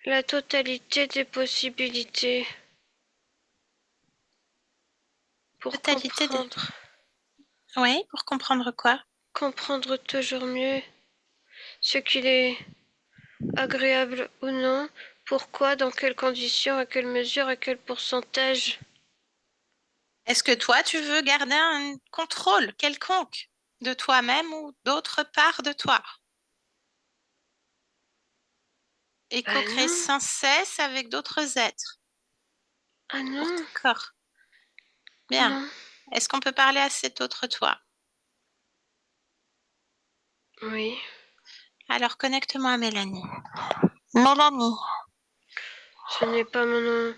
la totalité des possibilités pour Totalité de... comprendre, Oui, pour comprendre quoi? comprendre toujours mieux ce qu'il est agréable ou non, pourquoi, dans quelles conditions, à quelle mesure, à quel pourcentage. Est-ce que toi, tu veux garder un contrôle quelconque de toi-même ou d'autre part de toi et Ah co-créer non, sans cesse avec d'autres êtres ah pour non, ton corps? Bien. non. Est-ce qu'on peut parler à cet autre toi? Oui, Alors connecte-moi à Mélanie. Mélanie, ce n'est pas mon nom.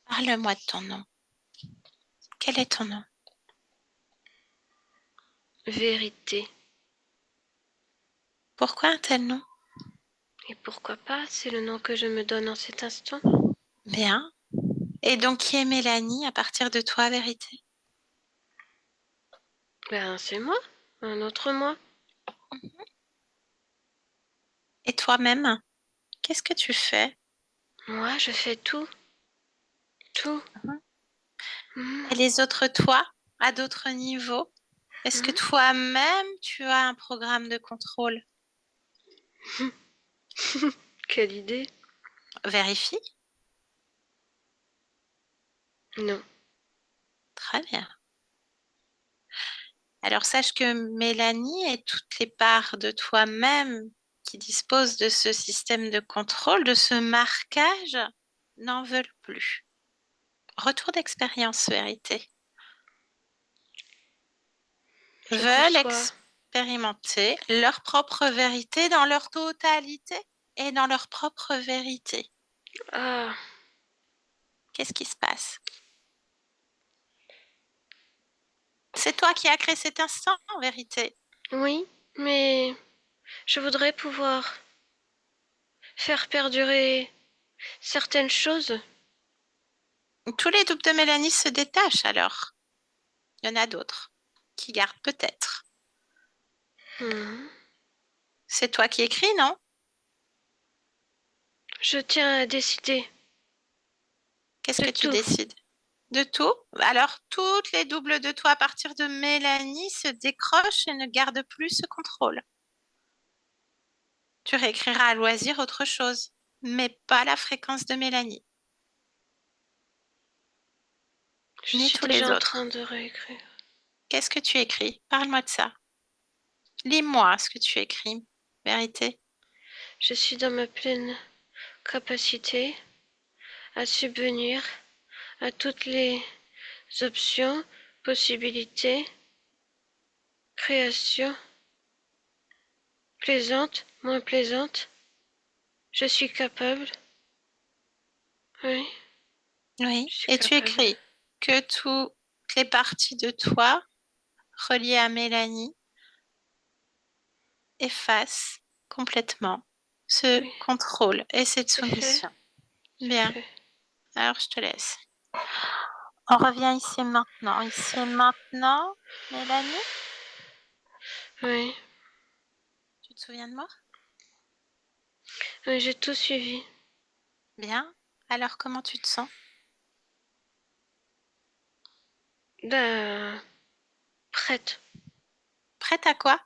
parle-moi de ton nom. Quel est ton nom? Vérité. Pourquoi un tel nom? Et pourquoi pas, c'est le nom que je me donne en cet instant. Bien. Et donc, qui est Mélanie à partir de toi, vérité? Ben, c'est moi, un autre moi. Et toi-même, qu'est-ce que tu fais? Moi, je fais tout, tout. Mhm. Mhm, Et les autres toi, à d'autres niveaux? Est-ce que mhm. toi-même, tu as un programme de contrôle? Quelle idée? Vérifie. Non. Très bien. Alors, sache que Mélanie et toutes les parts de toi-même qui disposent de ce système de contrôle, de ce marquage, n'en veulent plus. Retour d'expérience, vérité. Je Veulent conçois. expérimenter leur propre vérité dans leur totalité et dans leur propre vérité. Ah, Qu'est-ce qui se passe? C'est toi qui as créé cet instant, en vérité. oui, mais je voudrais pouvoir faire perdurer certaines choses. Tous les doubles de Mélanie se détachent alors. Il y en a d'autres qui gardent peut-être. Hmm. C'est toi qui écris, non? Je tiens à décider Qu'est-ce de que tu tout. décides? De tout? Alors, toutes les doubles de toi à partir de Mélanie se décrochent et ne gardent plus ce contrôle. Tu réécriras à loisir autre chose, mais pas la fréquence de Mélanie, Je ni suis tous les déjà en autres. train de réécrire. Qu'est-ce que tu écris? Parle-moi de ça. Lis-moi ce que tu écris. Vérité. Je suis dans ma pleine capacité à subvenir à toutes les options, possibilités, créations, plaisantes, moins plaisantes. Je suis capable. Oui, Oui. je suis Et tu capable. écris que toutes les parties de toi reliées à Mélanie effacent complètement ce Oui, contrôle et cette c'est fait, soumission. c'est Bien. fait. Alors, je te laisse. On revient ici maintenant. Ici maintenant, Mélanie, Oui, tu te souviens de moi? oui, j'ai tout suivi. Bien. Alors, comment tu te sens? Ben, prête Prête à quoi?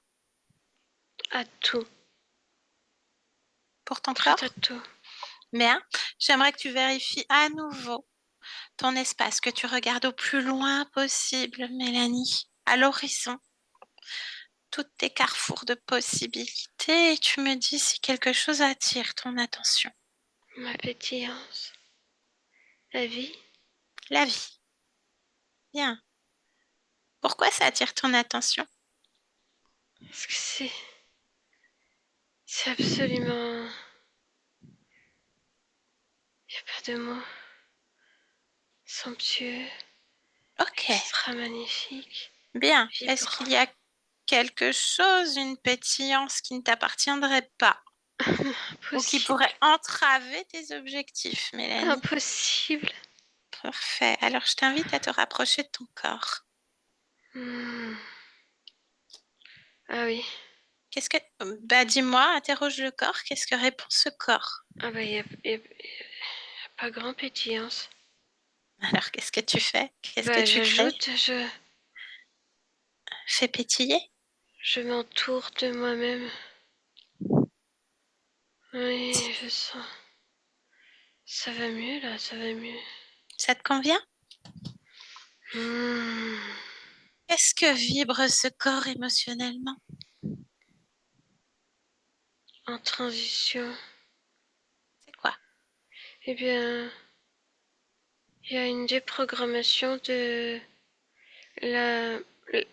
à tout. Pour ton Prête à corps? tout. Bien. J'aimerais que tu vérifies à nouveau ton espace, que tu regardes au plus loin possible, Mélanie, à l'horizon, tous tes carrefours de possibilités, et tu me dis si quelque chose attire ton attention. Ma pétillance. La vie. La vie. Bien. Pourquoi ça attire ton attention? Parce que c'est absolument. Il n'y a pas de mots. Somptueux. Ok. Extra magnifique. Bien. Est-ce Vibrant. qu'il y a quelque chose, une pétillance qui ne t'appartiendrait pas ou qui Impossible. pourrait entraver tes objectifs, Mélanie? Impossible. Parfait. Alors, je t'invite à te rapprocher de ton corps. Hmm. Ah oui. Qu'est-ce que... Bah, dis-moi, interroge le corps. Qu'est-ce que répond ce corps? Ah bah, il y a pas grand pétillance. Alors, qu'est-ce que tu fais? Qu'est-ce que Bah, tu crées? j'ajoute, Fais pétiller? je m'entoure de moi-même. Oui, je sens. Ça va mieux là, ça va mieux. Ça te convient? Hmm. Qu'est-ce que vibre ce corps émotionnellement? En transition. C'est quoi? Eh bien, il y a une déprogrammation de la,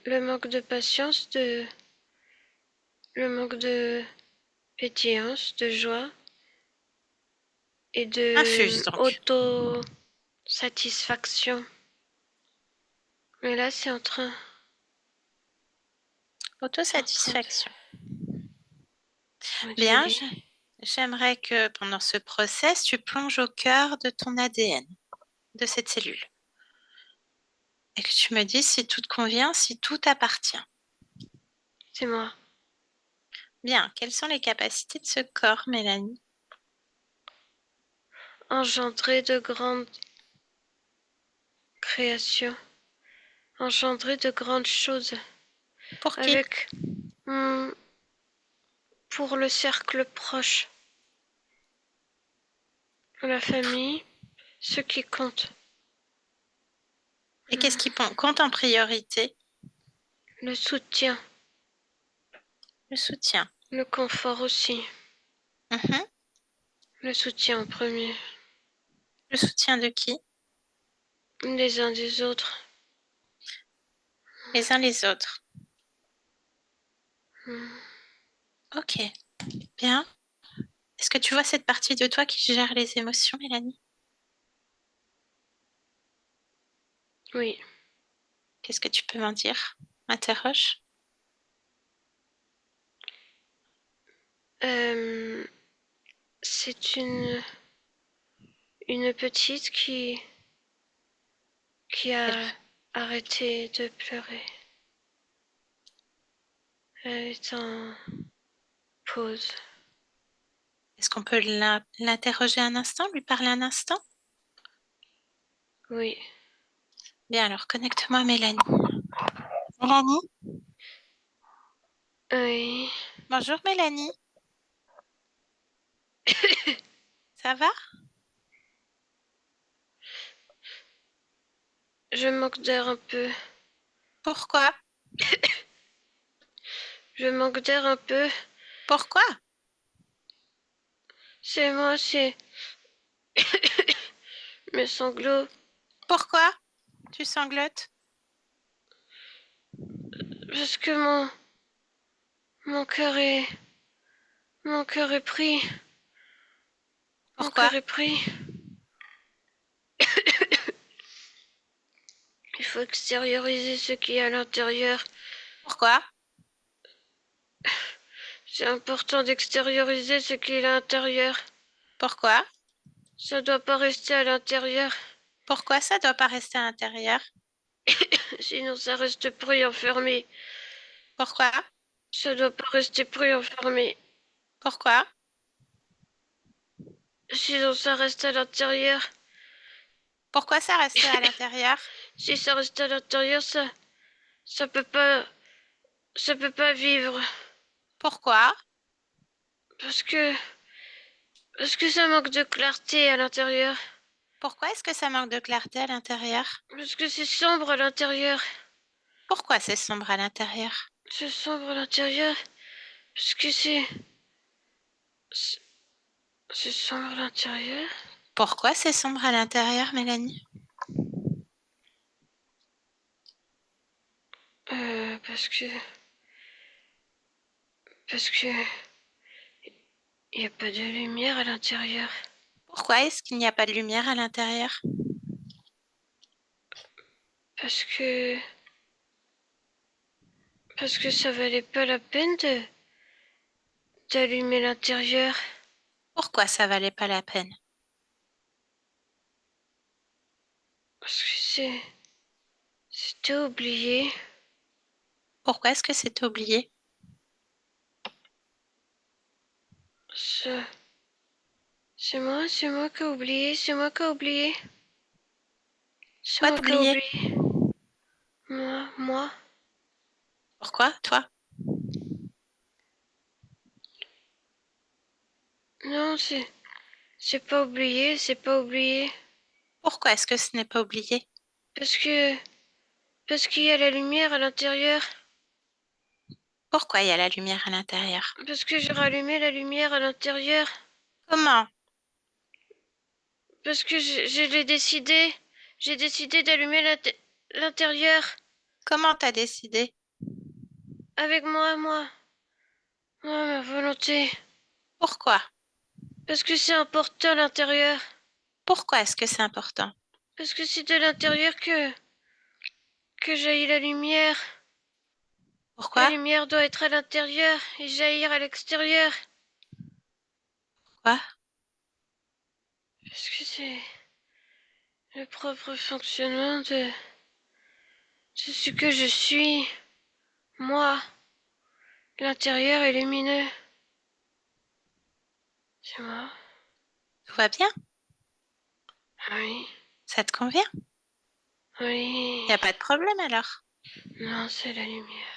le manque de patience, le manque de pétillance, de joie et Infuse de donc. auto-satisfaction. Mais là, c'est en train Autosatisfaction. de Bien, moduler. j'aimerais que pendant ce process, tu plonges au cœur de ton ADN, de cette cellule, et que tu me dises si tout te convient, si tout t'appartient. C'est moi. Bien, quelles sont les capacités de ce corps, Mélanie? Engendrer de grandes créations. Engendrer de grandes choses. Pour qui? Avec, hmm, pour le cercle proche. La famille, ce qui compte. Et qu'est-ce qui compte en priorité? Le soutien, Le soutien. le confort aussi. Mhm. Le soutien en premier. Le soutien de qui? Les uns des autres. Les uns les autres. Hmm. Ok, bien. Est-ce que tu vois cette partie de toi qui gère les émotions, Mélanie? Oui. Qu'est-ce que tu peux m'en dire? M'interroge. Euh, c'est une petite qui Elle- a arrêté de pleurer. Elle est en pause. Est-ce qu'on peut l'interroger un instant, lui parler un instant? Oui. Bien, alors connecte-moi, Mélanie. Mélanie? Oui. Bonjour, Mélanie. Ça va? Je manque d'air un peu. Pourquoi? Je manque d'air un peu. Pourquoi? C'est moi, c'est mes sanglots. Pourquoi? Tu sanglotes? Parce que mon cœur est, mon cœur est pris. Mon Pourquoi? cœur est pris. Il faut extérioriser ce qui est à l'intérieur. Pourquoi? C'est important d'extérioriser ce qui est à l'intérieur. Pourquoi? Ça doit pas rester à l'intérieur. Pourquoi ça doit pas rester à l'intérieur? Sinon ça reste pris enfermé. Pourquoi? Ça doit pas rester pris enfermé. Pourquoi? Sinon ça reste à l'intérieur. Pourquoi ça reste à l'intérieur? Si ça reste à l'intérieur, ça peut pas, ça peut pas vivre. Pourquoi? Parce que, parce que ça manque de clarté à l'intérieur. Pourquoi est-ce que ça manque de clarté à l'intérieur? Parce que c'est sombre à l'intérieur. Pourquoi c'est sombre à l'intérieur? C'est sombre à l'intérieur. Parce que c'est sombre à l'intérieur. Pourquoi c'est sombre à l'intérieur, Mélanie? Parce que il y a pas de lumière à l'intérieur. Pourquoi est-ce qu'il n'y a pas de lumière à l'intérieur? Parce que, parce que ça valait pas la peine d'allumer l'intérieur. Pourquoi ça valait pas la peine? Parce que c'était oublié. Pourquoi est-ce que c'est oublié? Ça, c'est moi qui ai oublié, c'est moi qui ai oublié. C'est Quoi moi qui ai t'oublier? oublié. Moi. Pourquoi, toi? Non, c'est pas oublié, c'est pas oublié. Pourquoi est-ce que ce n'est pas oublié? Parce que, parce qu'il y a la lumière à l'intérieur. Pourquoi il y a la lumière à l'intérieur? Parce que j'ai rallumé la lumière à l'intérieur. Comment? Parce que je l'ai décidé. J'ai décidé d'allumer l'intérieur. Comment t'as décidé? Avec moi, ma volonté. Pourquoi? Parce que c'est important l'intérieur. Pourquoi est-ce que c'est important? Parce que c'est de l'intérieur que jaillit la lumière. La Pourquoi? lumière doit être à l'intérieur et jaillir à l'extérieur. Pourquoi? Parce que c'est le propre fonctionnement de ce que je suis. Moi, l'intérieur est lumineux. C'est moi. Tout va bien? Oui, Ça te convient? oui. Il n'y a pas de problème alors? Non, c'est la lumière.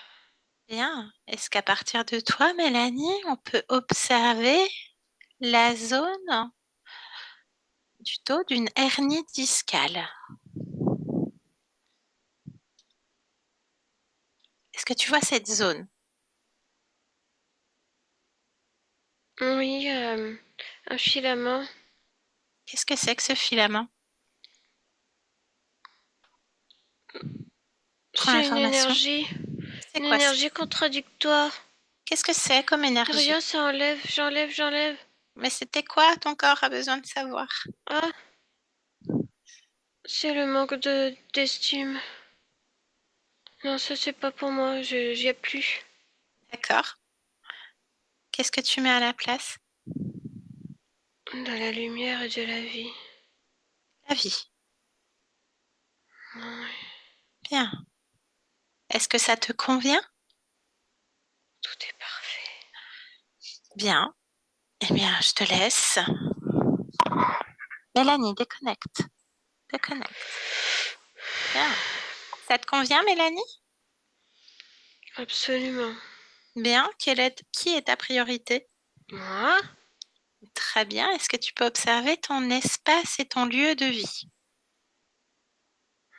Bien. Est-ce qu'à partir de toi, Mélanie, on peut observer la zone du dos d'une hernie discale? Est-ce que tu vois cette zone? Oui, un filament. Qu'est-ce que c'est que ce filament? Prends C'est l'information. C'est une quoi ça? énergie contradictoire. Qu'est-ce que c'est comme énergie? Rien, ça enlève, j'enlève. Mais c'était quoi ton corps a besoin de savoir? Ah, c'est le manque d'estime. Non, ça c'est pas pour moi, j'y ai plus. D'accord. Qu'est-ce que tu mets à la place? De la lumière et de la vie. La vie. Ouais, Bien. Est-ce que ça te convient? tout est parfait. Bien. Eh bien, je te laisse. Mélanie, déconnecte. Déconnecte. Bien. Ça te convient, Mélanie? Absolument. Bien. Qui est ta priorité? Moi? Très bien. Est-ce que tu peux observer ton espace et ton lieu de vie?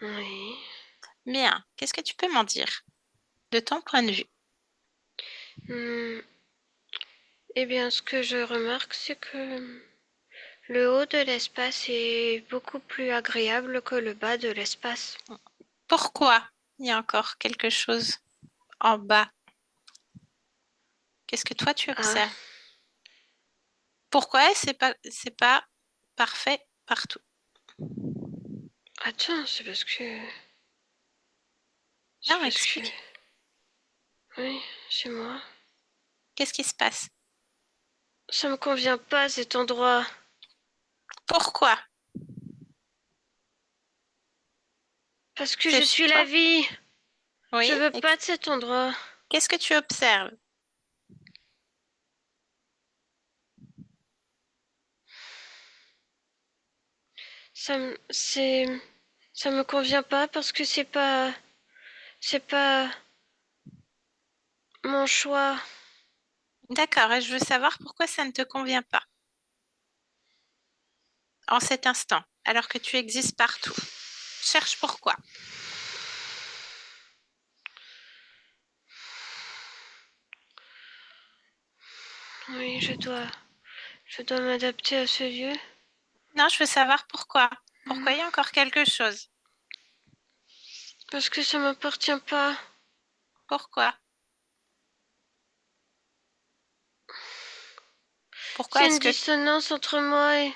Oui. Bien. Qu'est-ce que tu peux m'en dire de ton point de vue? Eh bien, ce que je remarque, c'est que le haut de l'espace est beaucoup plus agréable que le bas de l'espace. Pourquoi il y a encore quelque chose en bas? Qu'est-ce que toi tu Ah, observes? Pourquoi c'est pas parfait partout? attends, c'est parce que... C'est Non, parce que... explique. Oui, c'est moi. Qu'est-ce qui se passe? Ça me convient pas cet endroit. Pourquoi? Parce que je C'est suis la toi? vie. Je Oui. veux pas de cet endroit. Qu'est-ce que tu observes? Ça me convient pas parce que c'est pas mon choix. D'accord, et je veux savoir pourquoi ça ne te convient pas en cet instant, alors que tu existes partout. Cherche pourquoi. Oui, je dois m'adapter à ce lieu. Non, je veux savoir pourquoi. Pourquoi il y a encore quelque chose? Parce que ça m'appartient pas. Pourquoi? Pourquoi C'est une est-ce que dissonance entre moi et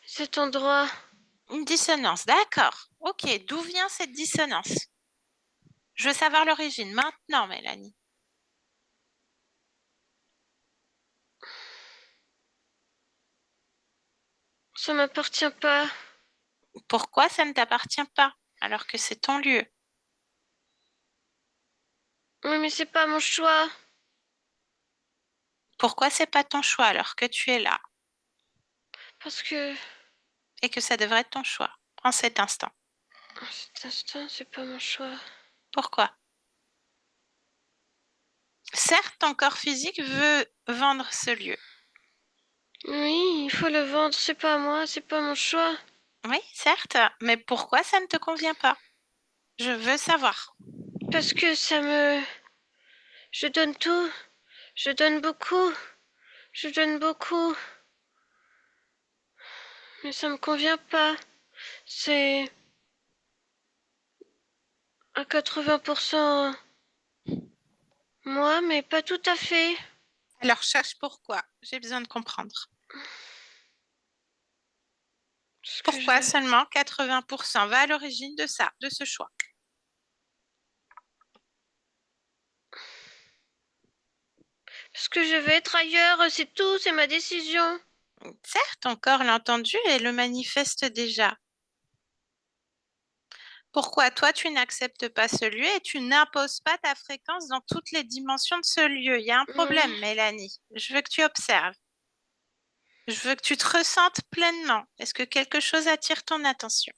cet endroit. une dissonance? D'accord. Ok, d'où vient cette dissonance? Je veux savoir l'origine maintenant, Mélanie. Ça m'appartient pas. Pourquoi ça ne t'appartient pas alors que c'est ton lieu? Oui, mais c'est pas mon choix. Pourquoi c'est pas ton choix alors que tu es là Parce que et que ça devrait être ton choix en cet instant? à cet instant, c'est pas mon choix. Pourquoi? Certes, ton corps physique veut vendre ce lieu. Oui, il faut le vendre. C'est pas moi, c'est pas mon choix. Oui, certes, mais pourquoi ça ne te convient pas? Je veux savoir. Parce que je donne tout. Je donne beaucoup. Je donne beaucoup. Mais ça me convient pas. C'est à 80% moi, mais pas tout à fait. Alors cherche pourquoi. J'ai besoin de comprendre. Parce que Pourquoi seulement 80%? Va à l'origine de ça, de ce choix. parce que je vais être ailleurs, c'est tout, c'est ma décision. Certes, ton corps l'a entendu et le manifeste déjà. Pourquoi toi, tu n'acceptes pas ce lieu et tu n'imposes pas ta fréquence dans toutes les dimensions de ce lieu? Il y a un Oui, problème, Mélanie. Je veux que tu observes. Je veux que tu te ressentes pleinement. Est-ce que quelque chose attire ton attention?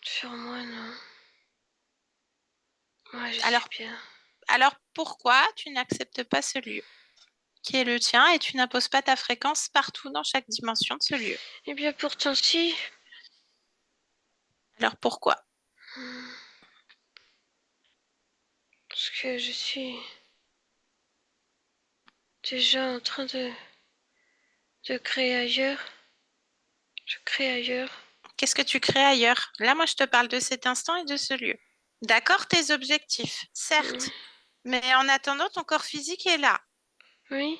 sur moi, non. Moi, je suis Alors, bien. alors pourquoi tu n'acceptes pas ce lieu qui est le tien et tu n'imposes pas ta fréquence partout dans chaque dimension de ce lieu? Eh bien, pourtant, si. Alors pourquoi? Parce que je suis déjà en train de créer ailleurs. Je crée ailleurs. Qu'est-ce que tu crées ailleurs? Là, moi, je te parle de cet instant et de ce lieu. D'accord, tes objectifs, Mm. certes, Mais en attendant, ton corps physique est là. Oui,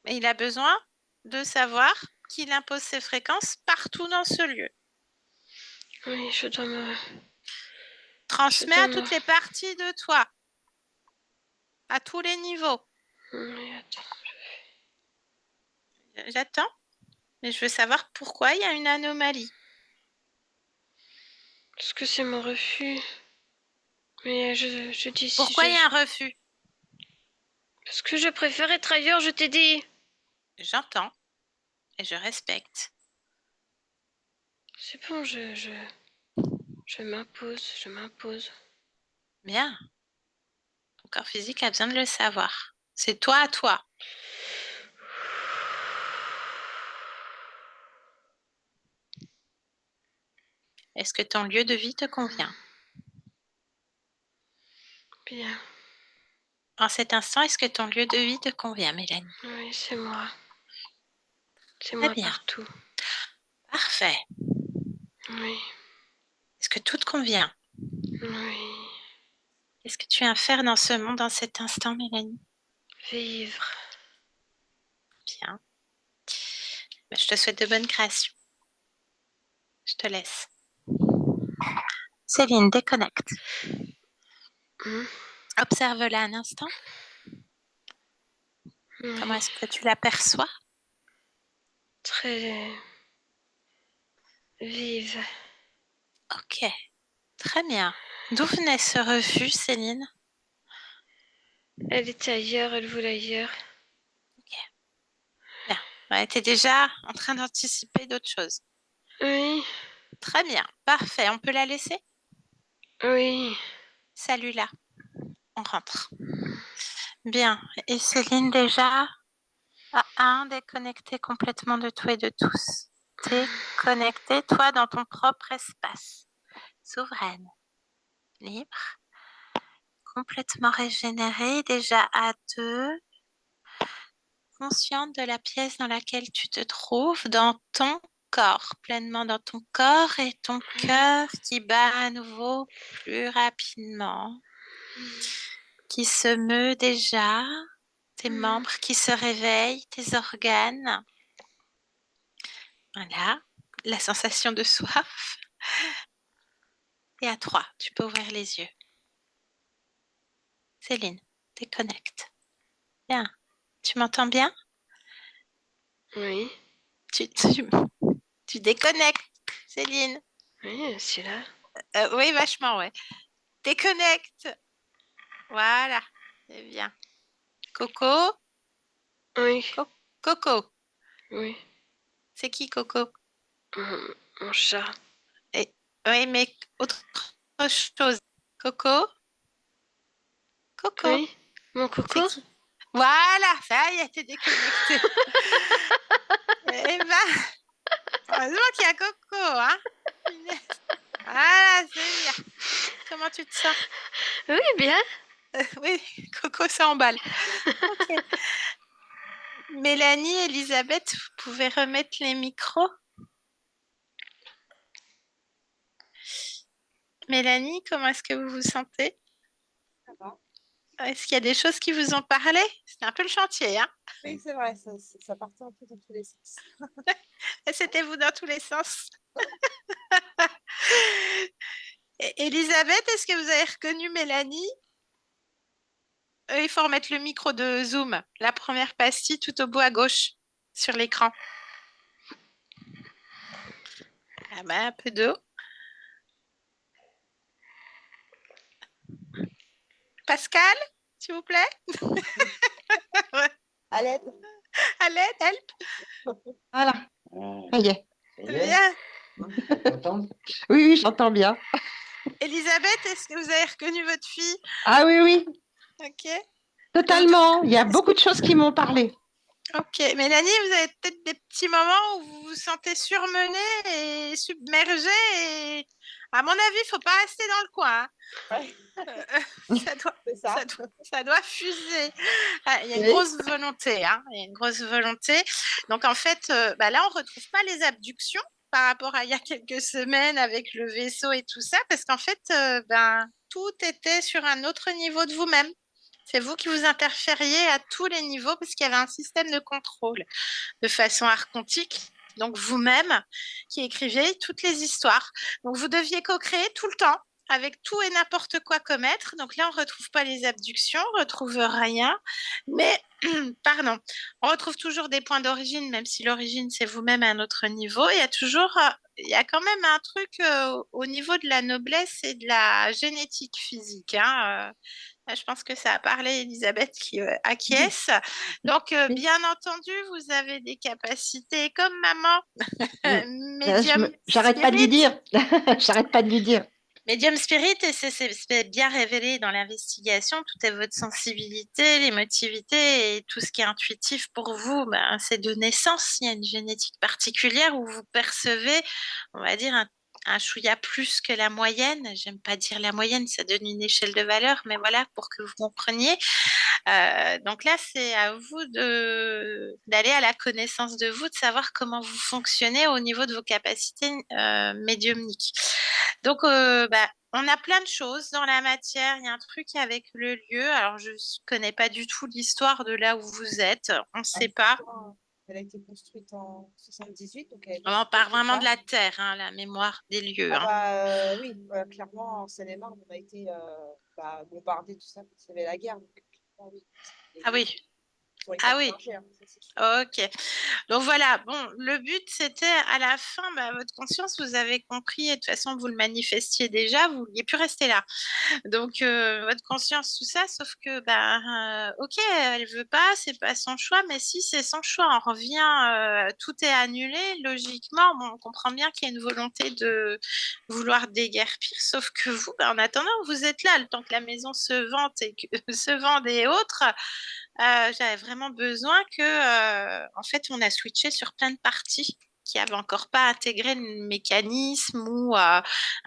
Et il a besoin de savoir qu'il impose ses fréquences partout dans ce lieu. oui, Transmets dois à me... toutes les parties de toi, à tous les niveaux. Oui, attends. J'attends, mais je veux savoir pourquoi il y a une anomalie. Est-ce que c'est mon refus? Mais je dis si Pourquoi il y a un refus? Parce que je préfère être ailleurs, je t'ai dit. J'entends et je respecte. C'est bon, je m'impose. Bien. Ton corps physique a besoin de le savoir. C'est toi à toi. Est-ce que ton lieu de vie te convient? Bien, En cet instant, est-ce que ton lieu de vie te convient, Mélanie? oui, c'est moi. C'est Très moi bien. partout. Parfait. Oui, Est-ce que tout te convient? oui. Qu'est-ce que tu viens faire dans ce monde, dans cet instant, Mélanie? Vivre. Bien. Ben, je te souhaite de bonnes créations. Je te laisse. Céline, déconnecte. Hmm, Observe-la un instant. Comment oui. est-ce que tu l'aperçois? Très vive. Ok, très bien. D'où venait ce refus, Céline? Elle était ailleurs, elle voulait ailleurs. Bien. Ouais, tu es déjà en train d'anticiper d'autres choses. Oui, Très bien, parfait. On peut la laisser? oui. Salut là, on rentre. Bien. Et Céline, déjà, déconnectée complètement de tout et de tous. T'es connectée, toi, dans ton propre espace. Souveraine, libre, complètement régénérée, déjà à deux, consciente de la pièce dans laquelle tu te trouves, dans ton corps, pleinement dans ton corps et ton cœur qui bat à nouveau plus rapidement, qui se meut déjà, tes membres qui se réveillent, tes organes. Voilà, la sensation de soif. Et à 3, tu peux ouvrir les yeux. Céline, déconnecte. Bien. Tu m'entends bien? Oui, Tu déconnectes, Céline. oui, c'est là. Oui, vachement, ouais. Déconnecte. Voilà, c'est bien. Coco, Oui, Coco. oui. C'est qui Coco? Mon chat. Et, oui, mais autre chose. Coco, Coco. Oui, mon C'est coco. qui? Voilà, ça y est, t'es déconnecté. Eh ben, heureusement qu'il y a Coco, hein? Punaise. Voilà, c'est bien. Comment tu te sens? Oui, bien. Oui, Coco s'emballe. Ok. Mélanie, Elisabeth, vous pouvez remettre les micros? Mélanie, comment est-ce que vous vous sentez? Ça va. Est-ce qu'il y a des choses qui vous ont parlé? C'était un peu le chantier, hein? Oui, c'est vrai, ça partait un peu dans tous les sens. Et c'était vous dans tous les sens. Elisabeth, est-ce que vous avez reconnu Mélanie? Il faut remettre le micro de Zoom, la première pastille tout au bout à gauche sur l'écran. Ah ben, un peu d'eau. Pascal, s'il vous plaît. À l'aide. À l'aide, help. Voilà, ça y est. Bien. Oui, oui, j'entends bien. Elisabeth, est-ce que vous avez reconnu votre fille? Ah oui, oui, Ok. totalement. Il y a beaucoup de choses qui m'ont parlé. Ok. Mélanie, vous avez peut-être des petits moments où vous vous sentez surmenée et submergée. Et à mon avis, il ne faut pas rester dans le coin, hein. Ouais, Ça doit, c'est ça. ça doit fuser. Ah, il y a une Oui. grosse volonté, hein. Il y a une grosse volonté. Donc, en fait, bah là, on ne retrouve pas les abductions par rapport à il y a quelques semaines avec le vaisseau et tout ça, parce qu'en fait, ben, tout était sur un autre niveau de vous-même. C'est vous qui vous interfériez à tous les niveaux parce qu'il y avait un système de contrôle de façon archontique. Donc vous-même qui écriviez toutes les histoires. Donc vous deviez co-créer tout le temps avec tout et n'importe quoi comme être. Donc là, on ne retrouve pas les abductions, on ne retrouve rien. Mais, pardon, on retrouve toujours des points d'origine, même si l'origine, c'est vous-même à un autre niveau. Il y a toujours, il y a quand même un truc au niveau de la noblesse et de la génétique physique, hein. Je pense que ça a parlé Elisabeth qui acquiesce. Donc, Oui. bien entendu, vous avez des capacités comme maman, médium J'arrête pas de lui spirit. dire. J'arrête pas de lui dire. Medium Spirit, et c'est bien révélé dans l'investigation, tout est votre sensibilité, l'émotivité et tout ce qui est intuitif pour vous, ben, c'est de naissance. Il y a une génétique particulière où vous percevez, on va dire, un chouïa plus que la moyenne. J'aime pas dire la moyenne, ça donne une échelle de valeur, mais voilà, pour que vous compreniez. Donc là, c'est à vous d'aller à la connaissance de vous, de savoir comment vous fonctionnez au niveau de vos capacités médiumniques. Donc, bah, on a plein de choses dans la matière. Il y a un truc avec le lieu. Alors, je ne connais pas du tout l'histoire de là où vous êtes. On ne sait pas. Elle a été construite en 78, donc elle On parle vraiment de la terre, hein, la mémoire des lieux. Ah Hein. bah oui, clairement, en Seine-et-Marne, on a été bombardé, tout ça, parce qu'il y avait la guerre. Donc, oui, Ah oui. ils ont été Ah oui. chargés, hein, ça, c'est sûr. Ok. Donc voilà, bon, le but c'était à la fin, bah, votre conscience, vous avez compris, et de toute façon vous le manifestiez déjà, vous ne vouliez plus rester là. Donc votre conscience, tout ça, sauf que, bah, ok, elle veut pas, c'est pas son choix, mais si c'est son choix, on revient, tout est annulé, logiquement, bon, on comprend bien qu'il y a une volonté de vouloir déguerpir, sauf que vous, bah, en attendant, vous êtes là, le temps que la maison se vante et que se vende et autres. J'avais vraiment besoin que, en fait, on a switché sur plein de parties qui n'avaient encore pas intégré le mécanisme ou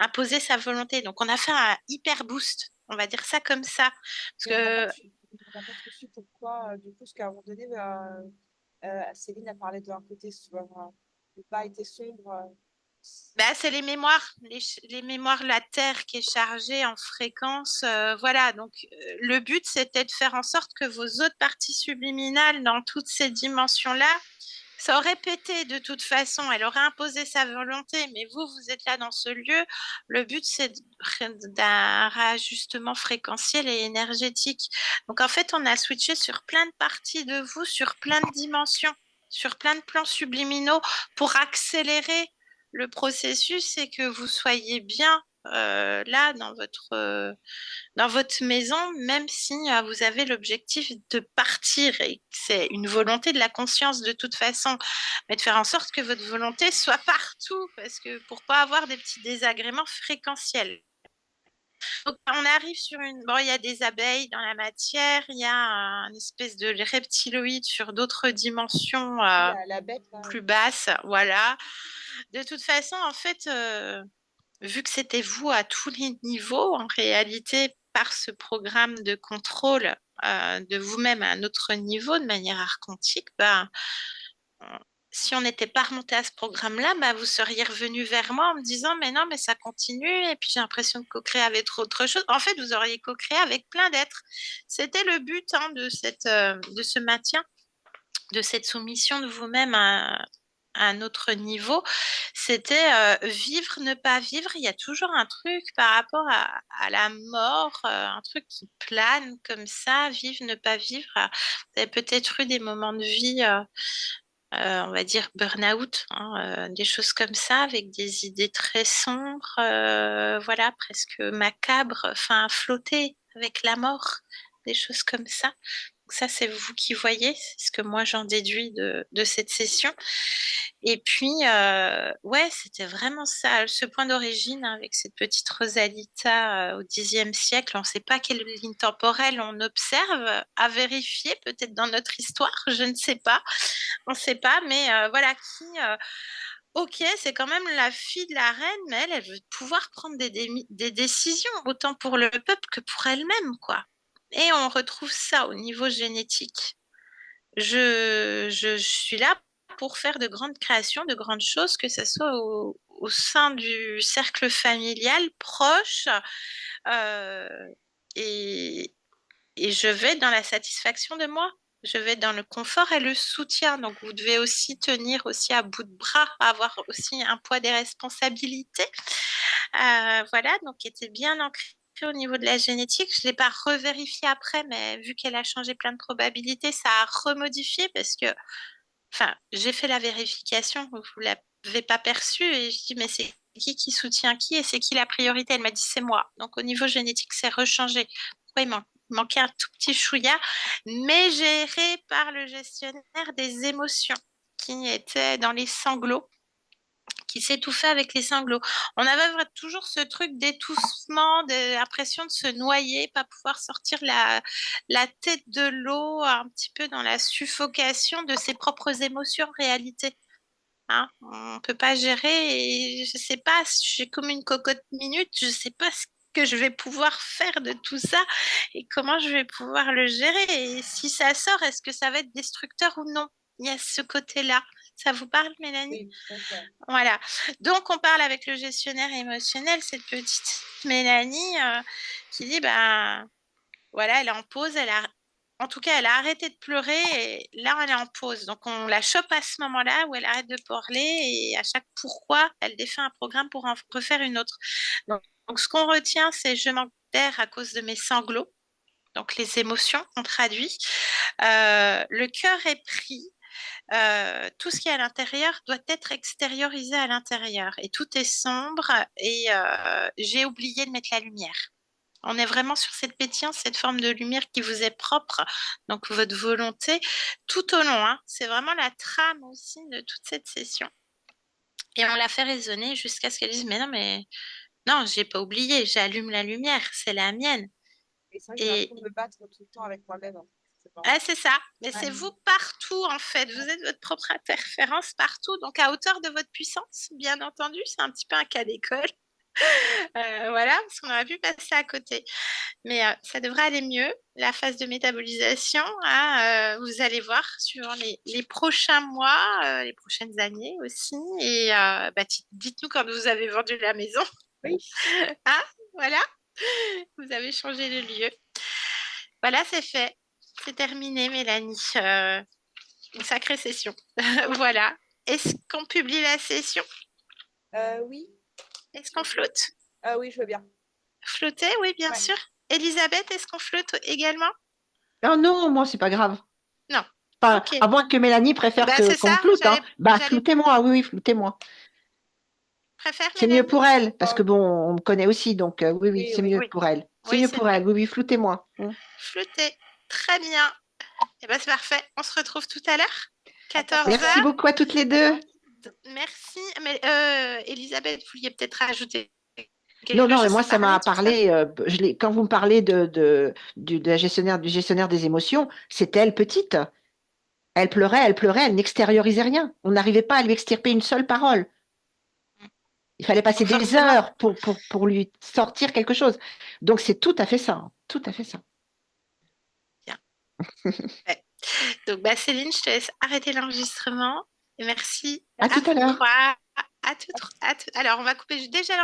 imposé sa volonté. Donc, on a fait un hyper boost, on va dire ça comme ça. Parce que, On n'a pas trop su pourquoi, du coup, parce qu'à un moment donné, Céline a parlé d'un côté, le pas était sombre. bah, c'est les mémoires, les mémoires, la Terre qui est chargée en fréquence. Voilà, donc le but, c'était de faire en sorte que vos autres parties subliminales dans toutes ces dimensions-là, ça aurait pété de toute façon, elle aurait imposé sa volonté, mais vous, vous êtes là dans ce lieu. Le but, c'est d'un réajustement fréquentiel et énergétique. Donc, en fait, on a switché sur plein de parties de vous, sur plein de dimensions, sur plein de plans subliminaux pour accélérer le processus et que vous soyez bien là dans votre maison, même si vous avez l'objectif de partir et que c'est une volonté de la conscience de toute façon, mais de faire en sorte que votre volonté soit partout, parce que pour pas avoir des petits désagréments fréquentiels. Donc, on arrive sur une. Bon, il y a des abeilles dans la matière, il y a une espèce de reptiloïde sur d'autres dimensions la bête, là. plus basses, voilà. De toute façon, en fait, vu que c'était vous à tous les niveaux, en réalité, par ce programme de contrôle de vous-même à un autre niveau, de manière archontique, ben, si on n'était pas remonté à ce programme-là, bah, vous seriez revenu vers moi en me disant, mais non, mais ça continue, et puis j'ai l'impression de co-créer avec autre chose. En fait, vous auriez co-créé avec plein d'êtres. C'était le but hein, de ce maintien, de cette soumission de vous-même à un autre niveau, c'était vivre, ne pas vivre. Il y a toujours un truc par rapport à la mort, un truc qui plane comme ça, vivre, ne pas vivre. Vous avez peut-être eu des moments de vie, on va dire burn-out, hein, des choses comme ça, avec des idées très sombres, voilà, presque macabres, enfin flotter avec la mort, des choses comme ça. Ça, c'est vous qui voyez, c'est ce que moi j'en déduis de cette session. Et puis, ouais, c'était vraiment ça, ce point d'origine hein, avec cette petite Rosalita au Xe siècle. On ne sait pas quelle ligne temporelle on observe, à vérifier peut-être dans notre histoire, je ne sais pas. On ne sait pas, mais voilà qui. Ok, c'est quand même la fille de la reine, mais elle veut pouvoir prendre des décisions, autant pour le peuple que pour elle-même, quoi. Et on retrouve ça au niveau génétique. Je suis là pour faire de grandes créations, de grandes choses, que ce soit au sein du cercle familial proche. euh, et, et je vais dans la satisfaction de moi. Je vais dans le confort et le soutien. Donc, vous devez aussi tenir aussi à bout de bras, avoir aussi un poids des responsabilités. Voilà, donc qui était bien ancré au niveau de la génétique. Je ne l'ai pas revérifié après, mais vu qu'elle a changé plein de probabilités, ça a remodifié parce que, enfin, j'ai fait la vérification, vous ne l'avez pas perçu et je dis, mais c'est qui soutient qui et c'est qui la priorité? Elle m'a dit, c'est moi. Donc, au niveau génétique, c'est rechangé. Pourquoi il manquait un tout petit chouïa, mais géré par le gestionnaire des émotions qui était dans les sanglots, qui s'étouffait avec les sanglots. On avait toujours ce truc d'étouffement, de l'impression de se noyer, pas pouvoir sortir la tête de l'eau, un petit peu dans la suffocation de ses propres émotions en réalité. Hein, on ne peut pas gérer et je ne sais pas, j'ai comme une cocotte minute, je ne sais pas ce que je vais pouvoir faire de tout ça et comment je vais pouvoir le gérer. Et si ça sort, est-ce que ça va être destructeur ou non? Il y a ce côté-là. Ça vous parle, Mélanie? Oui, tout à fait. Voilà. Donc, on parle avec le gestionnaire émotionnel, cette petite Mélanie qui dit, ben, voilà, elle est en pause, en tout cas, elle a arrêté de pleurer et là, elle est en pause. Donc, on la chope à ce moment-là où elle arrête de parler et à chaque pourquoi, elle défait un programme pour en refaire une autre. Donc, ce qu'on retient, c'est je manque d'air à cause de mes sanglots. Donc, les émotions, on traduit. Le cœur est pris. Tout ce qui est à l'intérieur doit être extériorisé à l'intérieur et tout est sombre et j'ai oublié de mettre la lumière. On est vraiment sur cette pétillance, cette forme de lumière qui vous est propre, donc votre volonté, tout au long. Hein. C'est vraiment la trame aussi de toute cette session. Et on la fait résonner jusqu'à ce qu'elle dise, mais non, j'ai pas oublié, j'allume la lumière, c'est la mienne. Et c'est vrai que j'ai Et l'impression de me battre tout le temps avec moi-même, en fait. C'est marrant. ah, c'est ça, mais Ouais. c'est vous partout en fait, vous êtes votre propre interférence partout, donc à hauteur de votre puissance, bien entendu, c'est un petit peu un cas d'école. Voilà, parce qu'on aurait pu passer à côté. Mais ça devrait aller mieux. La phase de métabolisation, hein, vous allez voir suivant les prochains mois, les prochaines années aussi. Et bah, dites-nous quand vous avez vendu la maison. Oui. Hein, voilà, vous avez changé de lieu. Voilà, c'est fait. C'est terminé, Mélanie. Une sacrée session. Voilà. Est-ce qu'on publie la session? Oui. Est-ce qu'on flotte? Oui, je veux bien. Flotter, oui, bien Ouais. sûr. Elisabeth, est-ce qu'on flotte également? Non, non, moi, c'est pas grave. Non. Enfin, Ok. à moins que Mélanie préfère Bah, c'est qu'on ça. floute, hein. Bah, J'allais floutez-moi, oui, oui, floutez-moi. préfère C'est mieux Mélanie? pour elle, parce Oh, que bon, on me connaît aussi, donc oui, oui, oui, c'est oui. mieux Oui. pour elle. C'est Oui, mieux c'est pour mieux. elle, oui, oui, floutez-moi. Flotter. Très bien. Et ben, c'est parfait. On se retrouve tout à l'heure. À 14 Merci 14h. heures. beaucoup à toutes les deux. Merci. Mais Elisabeth, vous vouliez peut-être rajouter Non, quelque non, mais chose moi, sans ça parler m'a tout ça? parlé, quand vous me parlez de la gestionnaire, du gestionnaire des émotions, c'était elle petite. Elle pleurait, elle n'extériorisait rien. On n'arrivait pas à lui extirper une seule parole. Il fallait passer Donc des forcément. heures pour lui sortir quelque chose. Donc, c'est tout à fait ça, hein, tout à fait ça. Bien. Ouais. Donc, bah, Céline, je te laisse arrêter l'enregistrement. Et merci À à tout à vous l'heure. trois. À toutes. Alors, on va couper déjà